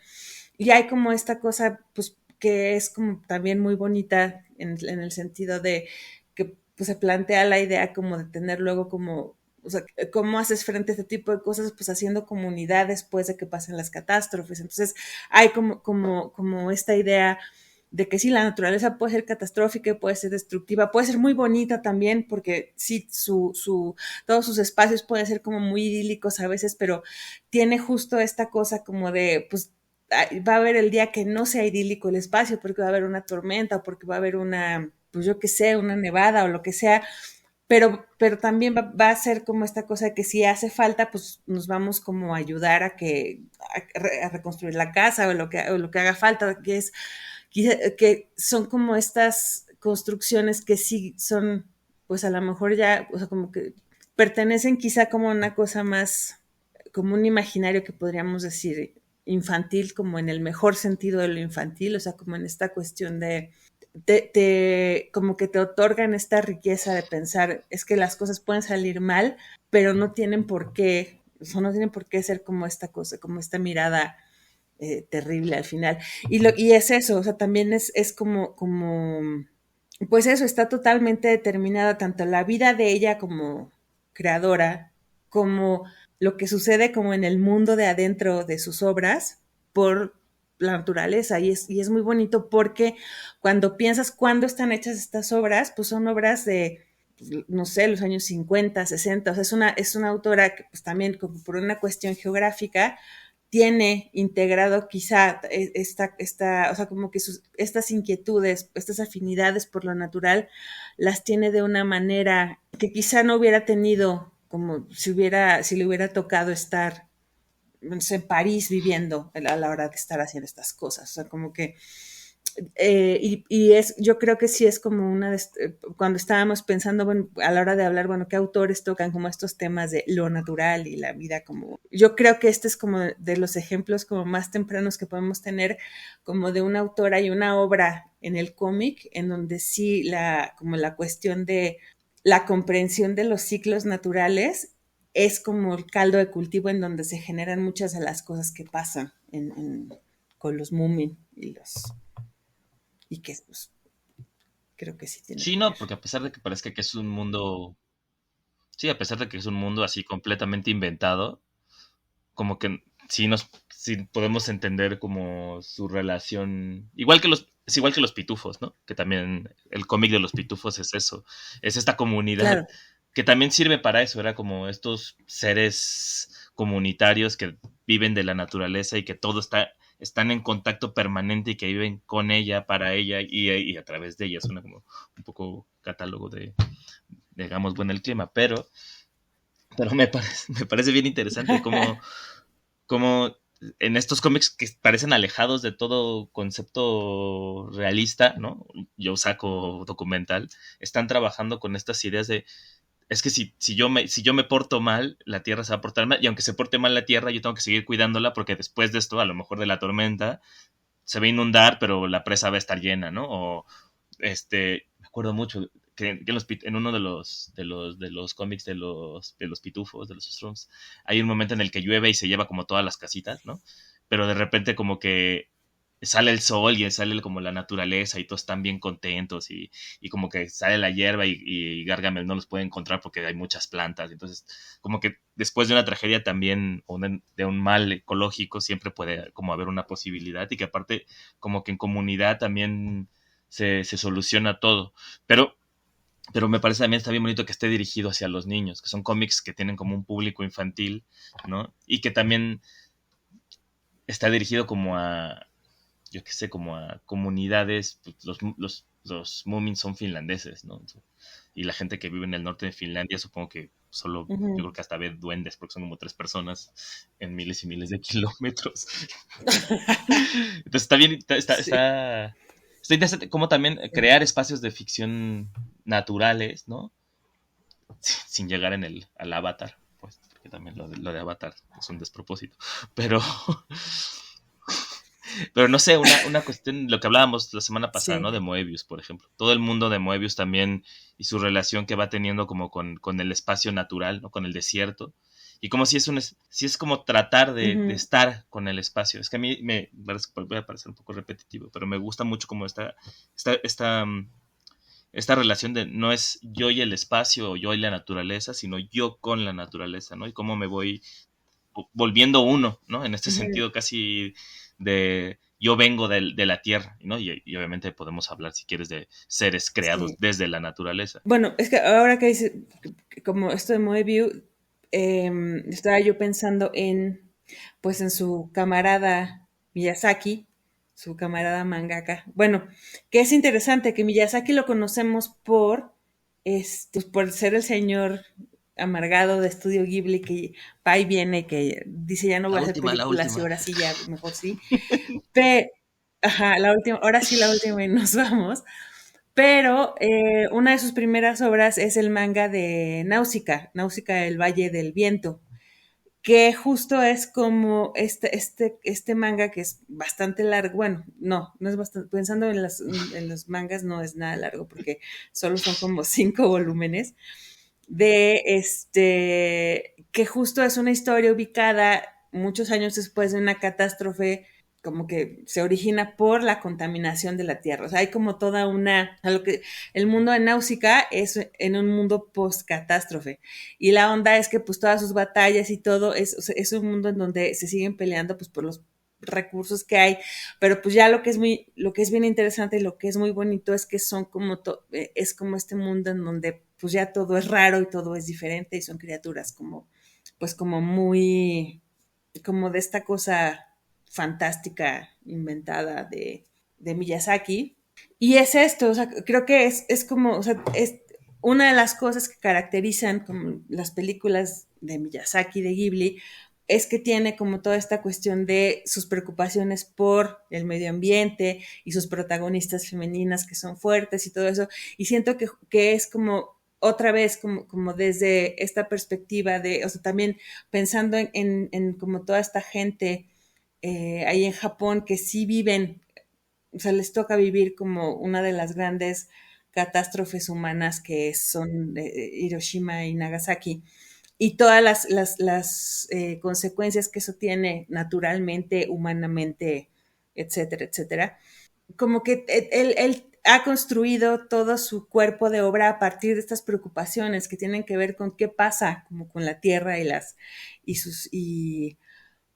Y hay como esta cosa, pues, que es como también muy bonita en el sentido de que pues, se plantea la idea como de tener luego como, o sea, cómo haces frente a este tipo de cosas, pues haciendo comunidad después de que pasen las catástrofes. Entonces, hay como esta idea de que sí, la naturaleza puede ser catastrófica, puede ser destructiva, puede ser muy bonita también, porque sí, todos sus espacios pueden ser como muy idílicos a veces, pero tiene justo esta cosa como de, pues, va a haber el día que no sea idílico el espacio, porque va a haber una tormenta, o porque va a haber una, pues yo qué sé, una nevada o lo que sea, pero también va a ser como esta cosa que si hace falta, pues nos vamos como a ayudar a reconstruir la casa o lo que haga falta, que son como estas construcciones que sí son, pues a lo mejor ya, o sea, como que pertenecen quizá como a una cosa más, como un imaginario que podríamos decir infantil, como en el mejor sentido de lo infantil, o sea, como en esta cuestión de como que te otorgan esta riqueza de pensar, es que las cosas pueden salir mal, pero no tienen por qué, o sea, no tienen por qué ser como esta cosa, como esta mirada terrible al final. Y es eso, o sea, también es pues eso, está totalmente determinada tanto la vida de ella como creadora, como lo que sucede como en el mundo de adentro de sus obras por la naturaleza. Y es muy bonito porque cuando piensas cuándo están hechas estas obras, pues son obras de, pues, no sé, los años 50, 60. O sea, es una autora que pues también como por una cuestión geográfica tiene integrado quizá o sea, como que estas inquietudes, estas afinidades por lo natural, las tiene de una manera que quizá no hubiera tenido como si le hubiera tocado estar no sé, en París viviendo a la hora de estar haciendo estas cosas. O sea, como que yo creo que sí es como cuando estábamos pensando, bueno, a la hora de hablar, bueno, qué autores tocan como estos temas de lo natural y la vida como, yo creo que este es como de los ejemplos como más tempranos que podemos tener como de una autora y una obra en el cómic, en donde sí como la cuestión de la comprensión de los ciclos naturales es como el caldo de cultivo en donde se generan muchas de las cosas que pasan con los Moomin y que pues, creo que sí tiene Sí, que no, ver. porque a pesar de que parezca que es un mundo, sí, a pesar de que es un mundo así completamente inventado, como que sí podemos entender como su relación, es igual que los pitufos, ¿no? Que también el cómic de los pitufos es eso, es esta comunidad Claro, que también sirve para eso, era como estos seres comunitarios que viven de la naturaleza y que están en contacto permanente y que viven con ella, para ella y a través de ella. Suena como un poco catálogo de, digamos, bueno, el clima, pero me parece bien interesante cómo en estos cómics que parecen alejados de todo concepto realista, ¿no? Yo saco documental, están trabajando con estas ideas de es que si yo me porto mal, la Tierra se va a portar mal, y aunque se porte mal la Tierra, yo tengo que seguir cuidándola porque después de esto, a lo mejor de la tormenta, se va a inundar, pero la presa va a estar llena, ¿no? O me acuerdo mucho que en uno de los cómics de los pitufos, de los Strums, hay un momento en el que llueve y se lleva como todas las casitas, ¿no? Pero de repente como que sale el sol y sale como la naturaleza y todos están bien contentos y como que sale la hierba y Gargamel no los puede encontrar porque hay muchas plantas. Entonces, como que después de una tragedia también, o de un mal ecológico, siempre puede como haber una posibilidad y que aparte como que en comunidad también se soluciona todo. Pero me parece también está bien bonito que esté dirigido hacia los niños, que son cómics que tienen como un público infantil, ¿no? Y que también está dirigido como a, yo qué sé, como a comunidades, pues, los Moomin son finlandeses, ¿no? Y la gente que vive en el norte de Finlandia, supongo que solo, yo ujú. creo que hasta ve duendes, porque son como 3 personas en miles y miles de kilómetros. Entonces está bien, Sí. está interesante cómo también crear espacios de ficción naturales, ¿no? Sin llegar al Avatar, pues, porque también lo de Avatar es un despropósito. Pero, Pero no sé, una cuestión, lo que hablábamos la semana pasada, ¿no? Sí. De Moebius, por ejemplo. Todo el mundo de Moebius también y su relación que va teniendo como con el espacio natural, ¿no? Con el desierto. Y como si es como tratar de Ujú, estar con el espacio. Es que a mí me voy a parecer un poco repetitivo, pero me gusta mucho como esta, esta, mm, esta relación de no es yo y el espacio o yo y la naturaleza, sino yo con la naturaleza, ¿no? Y cómo me voy volviendo uno, ¿no? En este ujú. sentido casi de yo vengo de la tierra, ¿no? Y obviamente podemos hablar, si quieres, de seres creados Sí. desde la naturaleza. Bueno, es que ahora que dice, como esto de Moebius, estaba yo pensando en, pues en su camarada Miyazaki, su camarada mangaka. Bueno, que es interesante que Miyazaki lo conocemos pues, por ser el señor amargado de Estudio Ghibli que va y viene, que dice ya no voy a hacer La películas y última. ahora sí ya, mejor sí. Pe- Ajá, la última, ahora sí la última y nos vamos. Pero una de sus primeras obras es el manga de Náusica, Náusica del Valle del Viento, que justo es como este manga que es bastante largo. Bueno, no es bastante, pensando en los mangas no es nada largo porque solo son como 5 volúmenes, que justo es una historia ubicada muchos años después de una catástrofe como que se origina por la contaminación de la tierra. O sea, hay como toda a lo que el mundo de Náusica es en un mundo post-catástrofe. Y la onda es que pues todas sus batallas y todo es un mundo en donde se siguen peleando pues por los recursos que hay, pero pues ya lo que es bien interesante y lo que es muy bonito es que son es como este mundo en donde pues ya todo es raro y todo es diferente y son criaturas como, pues como muy, como de esta cosa fantástica inventada de Miyazaki. Y es esto, o sea, creo que es como, o sea, es una de las cosas que caracterizan como las películas de Miyazaki, de Ghibli, es que tiene como toda esta cuestión de sus preocupaciones por el medio ambiente y sus protagonistas femeninas que son fuertes y todo eso. Y siento que es como otra vez, como desde esta perspectiva de, o sea, también pensando en como toda esta gente ahí en Japón que sí viven, o sea, les toca vivir como una de las grandes catástrofes humanas que son Hiroshima y Nagasaki y todas las consecuencias que eso tiene naturalmente, humanamente, etcétera, etcétera. Como que él ha construido todo su cuerpo de obra a partir de estas preocupaciones que tienen que ver con qué pasa como con la tierra y sus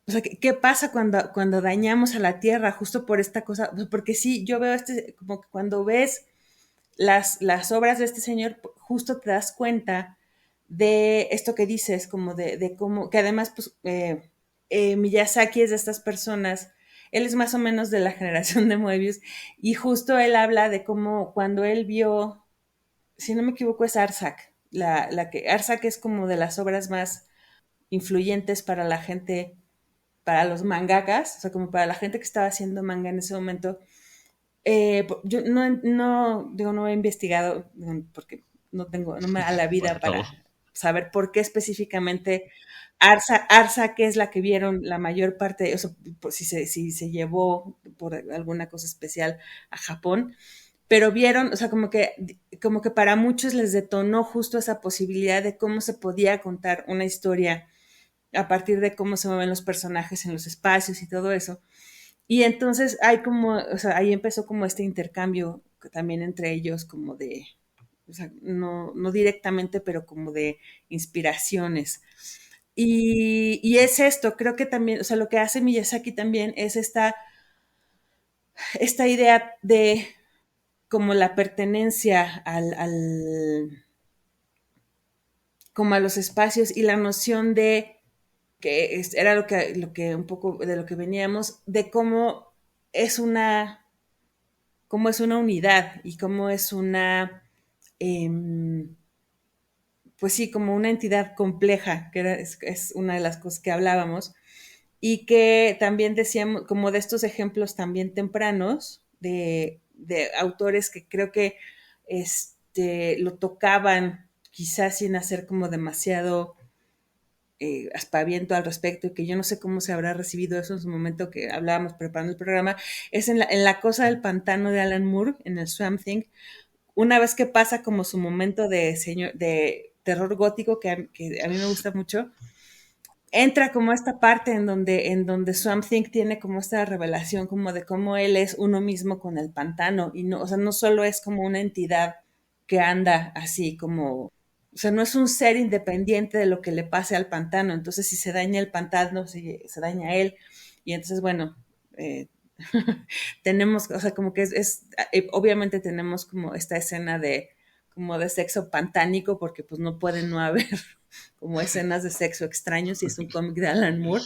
o sea, ¿qué pasa cuando dañamos a la tierra justo por esta cosa? Porque sí, yo veo como que cuando ves las obras de este señor, justo te das cuenta de esto que dices, como de cómo, que además, pues, Miyazaki es de estas personas, él es más o menos de la generación de Moebius, y justo él habla de cómo cuando él vio, si no me equivoco, es Arsak, la que Arsak es como de las obras más influyentes para la gente, para los mangakas, o sea, como para la gente que estaba haciendo manga en ese momento. Yo digo, no he investigado porque no me da la Por vida favor. para saber por qué específicamente Arsa, que es la que vieron la mayor parte, o sea, si se llevó por alguna cosa especial a Japón, pero vieron, o sea, como que para muchos les detonó justo esa posibilidad de cómo se podía contar una historia a partir de cómo se mueven los personajes en los espacios y todo eso. Y entonces hay como, o sea, ahí empezó como este intercambio también entre ellos, como de, o sea, no directamente, pero como de inspiraciones. Y es esto, creo que también, o sea, lo que hace Miyazaki también es esta idea de como la pertenencia como a los espacios y la noción de que era lo que un poco de lo que veníamos, de es una, cómo es una unidad y cómo es eh, pues sí, como una entidad compleja, que es una de las cosas que hablábamos, y que también decíamos, como de estos ejemplos también tempranos, de autores que creo que lo tocaban quizás sin hacer como demasiado aspaviento al respecto y que yo no sé cómo se habrá recibido eso en su momento que hablábamos preparando el programa, es en la cosa del pantano de Alan Moore, en el Swamp Thing, una vez que pasa como su momento de terror gótico, que a mí me gusta mucho, entra como esta parte en donde Swamp Thing tiene como esta revelación como de cómo él es uno mismo con el pantano y no, o sea, no solo es como una entidad que anda así como, o sea, no es un ser independiente de lo que le pase al pantano, entonces si se daña el pantano, si se daña él, y entonces, bueno, eh, tenemos, o sea, como que obviamente tenemos como esta escena de como de sexo pantánico, porque pues no puede no haber como escenas de sexo extraños y es un cómic de Alan Moore,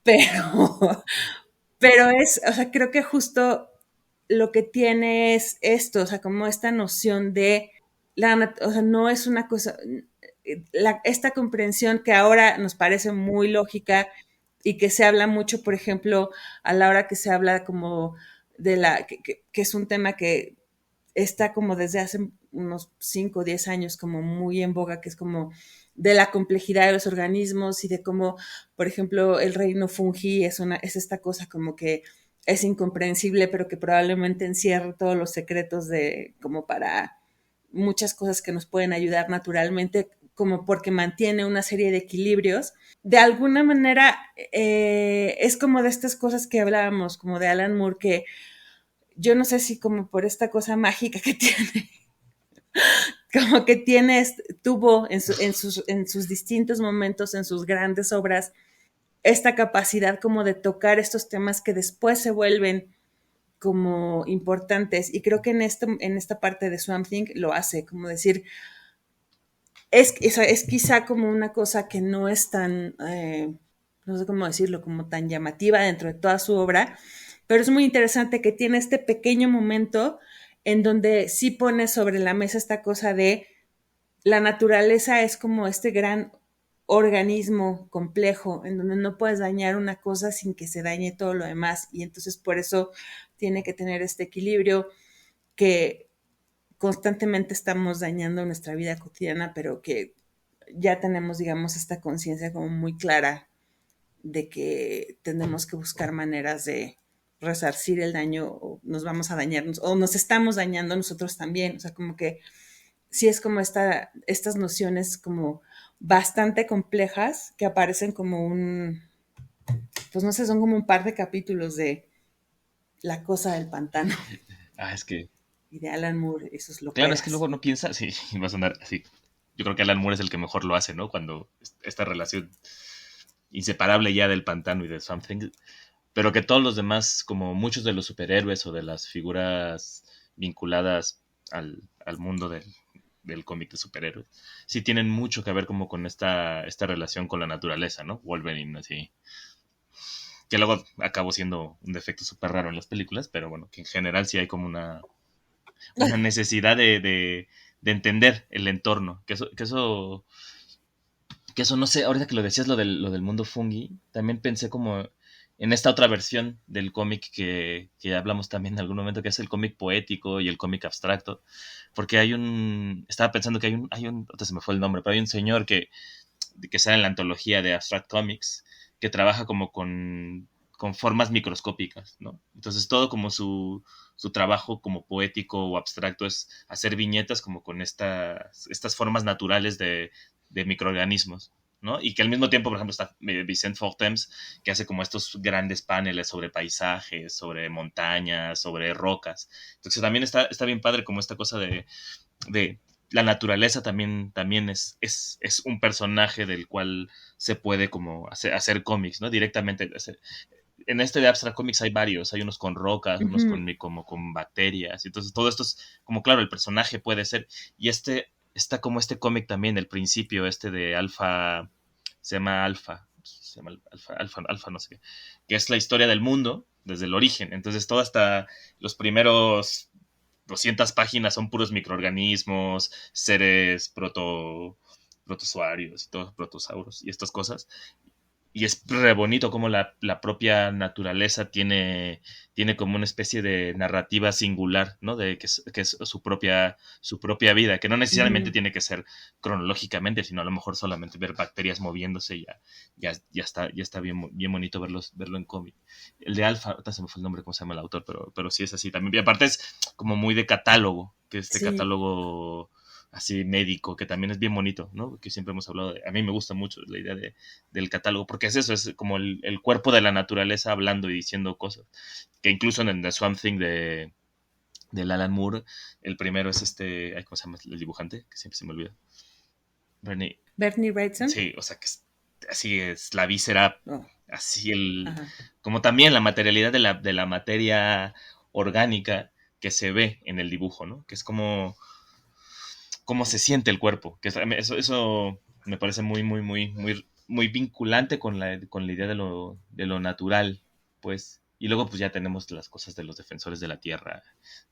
pero, pero o sea, creo que justo lo que tiene es esto, o sea, como esta noción de, o sea, no es una cosa, esta comprensión que ahora nos parece muy lógica y que se habla mucho, por ejemplo, a la hora que se habla como que es un tema que está como desde hace unos 5 o 10 años como muy en boga, que es como de la complejidad de los organismos y de cómo, por ejemplo, el reino fungi es esta cosa como que es incomprensible, pero que probablemente encierra todos los secretos de como para muchas cosas que nos pueden ayudar naturalmente, como porque mantiene una serie de equilibrios. De alguna manera, es como de estas cosas que hablábamos, como de Alan Moore, que yo no sé si como por esta cosa mágica que tiene, como que tuvo en sus distintos momentos, en sus grandes obras, esta capacidad como de tocar estos temas que después se vuelven como importantes. Y creo que en esta parte de Swamp Thing lo hace, como decir, es quizá como una cosa que no es tan, no sé cómo decirlo, como tan llamativa dentro de toda su obra, pero es muy interesante que tiene este pequeño momento en donde sí pone sobre la mesa esta cosa de la naturaleza es como este gran organismo complejo en donde no puedes dañar una cosa sin que se dañe todo lo demás y entonces por eso tiene que tener este equilibrio que constantemente estamos dañando nuestra vida cotidiana, pero que ya tenemos, digamos, esta conciencia como muy clara de que tenemos que buscar maneras de resarcir el daño o nos vamos a dañarnos o nos estamos dañando nosotros también. O sea, como que sí es como estas nociones como bastante complejas que aparecen como pues no sé, son como un par de capítulos de La cosa del pantano Ah, es que, y de Alan Moore y sus claro, es que loqueras. luego no piensa, sí, va a sonar así. Yo creo que Alan Moore es el que mejor lo hace, ¿no? Cuando esta relación inseparable ya del pantano y de Something, pero que todos los demás, como muchos de los superhéroes o de las figuras vinculadas al mundo del cómic de superhéroes, sí tienen mucho que ver como con esta relación con la naturaleza, ¿no? Wolverine, así. Que luego acabó siendo un defecto súper raro en las películas, pero bueno, que en general sí hay como una necesidad de entender el entorno, que eso no sé, ahorita que lo decías lo del mundo fungi, también pensé como en esta otra versión del cómic que hablamos también en algún momento, que es el cómic poético y el cómic abstracto, porque estaba pensando que ahorita se me fue el nombre, pero hay un señor que sale en la antología de Abstract Comics, que trabaja como con formas microscópicas, ¿no? Entonces todo como su trabajo como poético o abstracto es hacer viñetas como con estas formas naturales de microorganismos, ¿no? Y que al mismo tiempo, por ejemplo, está Vicente Fortems, que hace como estos grandes paneles sobre paisajes, sobre montañas, sobre rocas. Entonces también está bien padre como esta cosa de la naturaleza también es un personaje del cual se puede como hacer cómics, ¿no? Directamente. En este de Abstract Comics hay varios, hay unos con rocas, unos Ujú. como con bacterias, entonces todo esto es como, claro, el personaje puede ser, y está como este cómic también, el principio, de Alfa, se llama Alfa, no sé qué, que es la historia del mundo desde el origen, entonces todo hasta los primeros 200 páginas son puros microorganismos, seres protozoarios y todos protosauros y estas cosas, y es re bonito como la propia naturaleza tiene como una especie de narrativa singular, ¿no? Que es su propia vida, que no necesariamente Ujú. tiene que ser cronológicamente, sino a lo mejor solamente ver bacterias moviéndose y ya está bien bonito verlo en cómic. El de Alfa, ahorita se me fue el nombre, cómo se llama el autor, pero sí es así también. Y aparte es como muy de catálogo, que Sí, catálogo así médico, que también es bien bonito, ¿no? Que siempre hemos hablado a mí me gusta mucho la idea del catálogo, porque es eso, es como el cuerpo de la naturaleza hablando y diciendo cosas, que incluso en The Swamp Thing de Alan Moore, el primero es ¿cómo se llama el dibujante? Que siempre se me olvida. Bernie, Bernie Wrightson. sí, o sea, que así es la víscera, Oh, así ajá. como también la materialidad de la materia orgánica que se ve en el dibujo, ¿no? Que es como cómo se siente el cuerpo. Que eso me parece muy, muy, muy, muy, muy vinculante con la idea de lo natural, pues. Y luego pues ya tenemos las cosas de los defensores de la Tierra,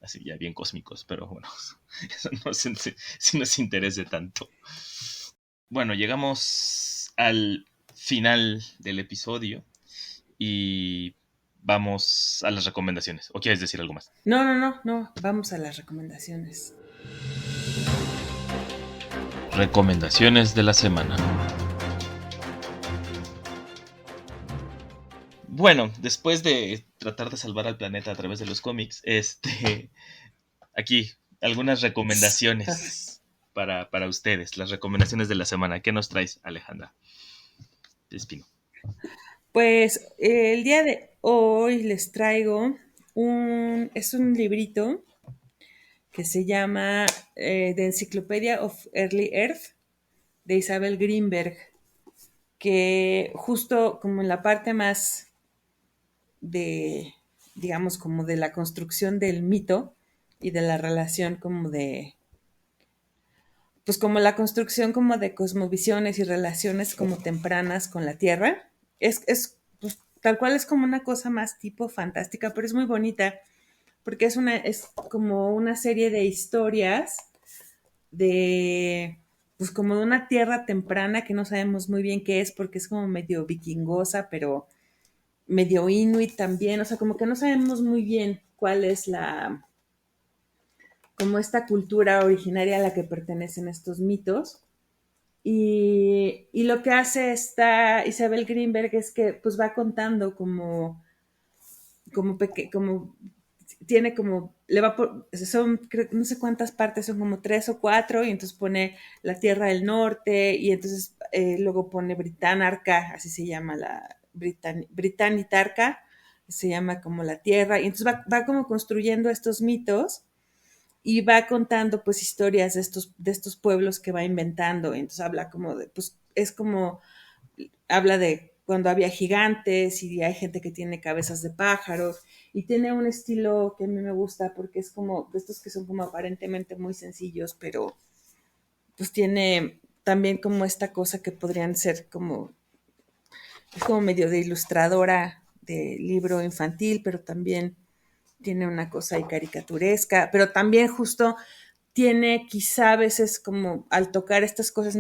así ya bien cósmicos, pero bueno, eso no sé si nos interese tanto. Bueno, llegamos al final del episodio y vamos a las recomendaciones. ¿O quieres decir algo más? No, no, no, no. Vamos a las recomendaciones. Recomendaciones de la semana. Bueno, después de tratar de salvar al planeta a través de los cómics, aquí algunas recomendaciones para ustedes, las recomendaciones de la semana. ¿Qué nos traes, Alejandra Espino? Pues el día de hoy les traigo es un librito que se llama The Encyclopedia of Early Earth de Isabel Greenberg, que justo como en la parte más de, digamos, como de la construcción del mito y de la relación como de, pues como la construcción como de cosmovisiones y relaciones como tempranas con la Tierra. Pues, tal cual es como una cosa más tipo fantástica, pero es muy bonita porque es como una serie de historias de, pues como de una tierra temprana que no sabemos muy bien qué es porque es como medio vikingosa, pero medio inuit también, o sea, como que no sabemos muy bien cuál es como esta cultura originaria a la que pertenecen estos mitos. Y lo que hace esta Isabel Greenberg es que pues va contando como tiene como, le va por, son, no sé cuántas partes, son como 3 o 4, y entonces pone la Tierra del Norte, y entonces luego pone Británarca, así se llama Británitarca, se llama como la Tierra, y entonces va como construyendo estos mitos, y va contando pues historias de estos pueblos que va inventando, y entonces habla como de, pues es como habla de cuando había gigantes y hay gente que tiene cabezas de pájaros y tiene un estilo que a mí me gusta porque es como de estos que son como aparentemente muy sencillos, pero pues tiene también como esta cosa que podrían ser como, es como medio de ilustradora de libro infantil, pero también tiene una cosa ahí caricaturesca, pero también justo tiene quizá a veces como al tocar estas cosas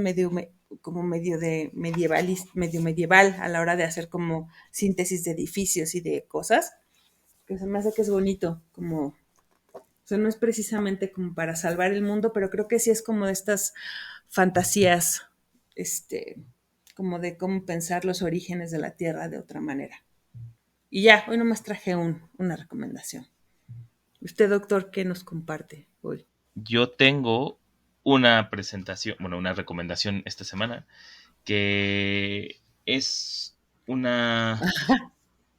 como medio de medio medieval a la hora de hacer como síntesis de edificios y de cosas, que se me hace que es bonito, como, o sea, no es precisamente como para salvar el mundo, pero creo que sí es como de estas fantasías, este, como de cómo pensar los orígenes de la Tierra de otra manera. Y ya, hoy nomás traje una recomendación. Usted, doctor, ¿qué nos comparte hoy? Yo tengo una presentación, bueno, una recomendación esta semana, que es una...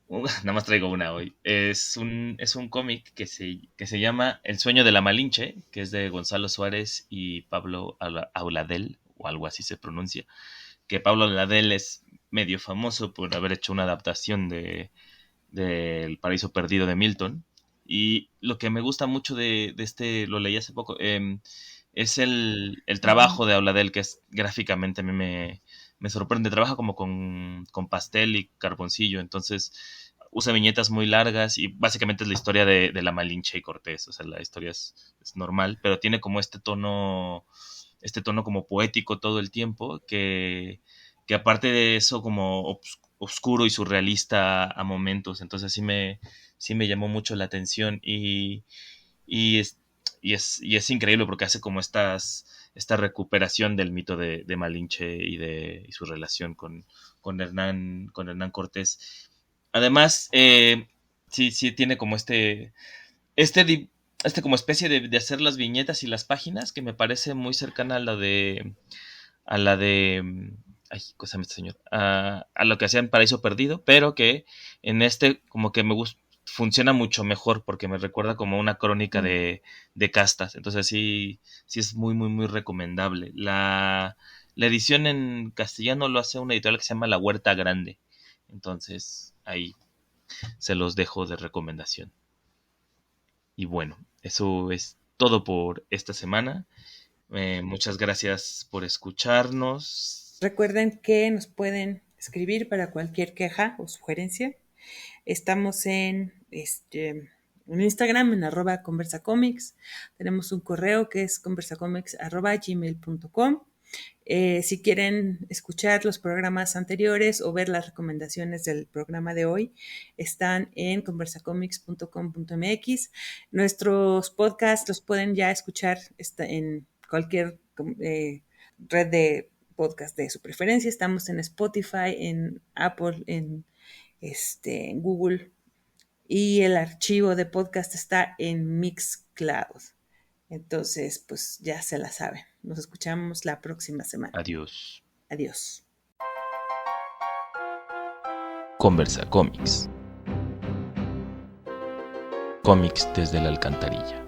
Nada más traigo una hoy. Es un cómic que se llama El sueño de la Malinche, que es de Gonzalo Suárez y Pablo Auladel, o algo así se pronuncia. Que Pablo Auladel es medio famoso por haber hecho una adaptación El Paraíso Perdido de Milton. Y lo que me gusta mucho de este, lo leí hace poco, es el trabajo de Auladel, que es gráficamente a mí me sorprende. Trabaja como con pastel y carboncillo, entonces usa viñetas muy largas y básicamente es la historia de la Malinche y Cortés. O sea, la historia es normal, pero tiene como este tono como poético todo el tiempo, que aparte de eso como oscuro y surrealista a momentos. Entonces sí me llamó mucho la atención y es, y es increíble porque hace como esta recuperación del mito de Malinche y su relación con Hernán Cortés. Además, sí tiene como este, di- como especie de hacer las viñetas y las páginas que me parece muy cercana a la de ay, cosa me este señor, a lo que hacía en Paraíso Perdido, pero que en este como que me gusta, funciona mucho mejor porque me recuerda como una crónica de castas. Entonces sí es muy, muy, muy recomendable. La edición en castellano lo hace una editorial que se llama La Huerta Grande. Entonces ahí se los dejo de recomendación. Y bueno, eso es todo por esta semana. Muchas gracias por escucharnos. Recuerden que nos pueden escribir para cualquier queja o sugerencia. Estamos en Instagram, en @conversacomics. Tenemos un correo que es conversacomics@gmail.com. Si quieren escuchar los programas anteriores o ver las recomendaciones del programa de hoy, están en conversacomics.com.mx. Nuestros podcasts los pueden ya escuchar en cualquier red de podcast de su preferencia. Estamos en Spotify, en Apple, en Google, y el archivo de podcast está en Mixcloud. Entonces, pues ya se la saben. Nos escuchamos la próxima semana. Adiós. Adiós. Conversa Comics. Cómics desde la alcantarilla.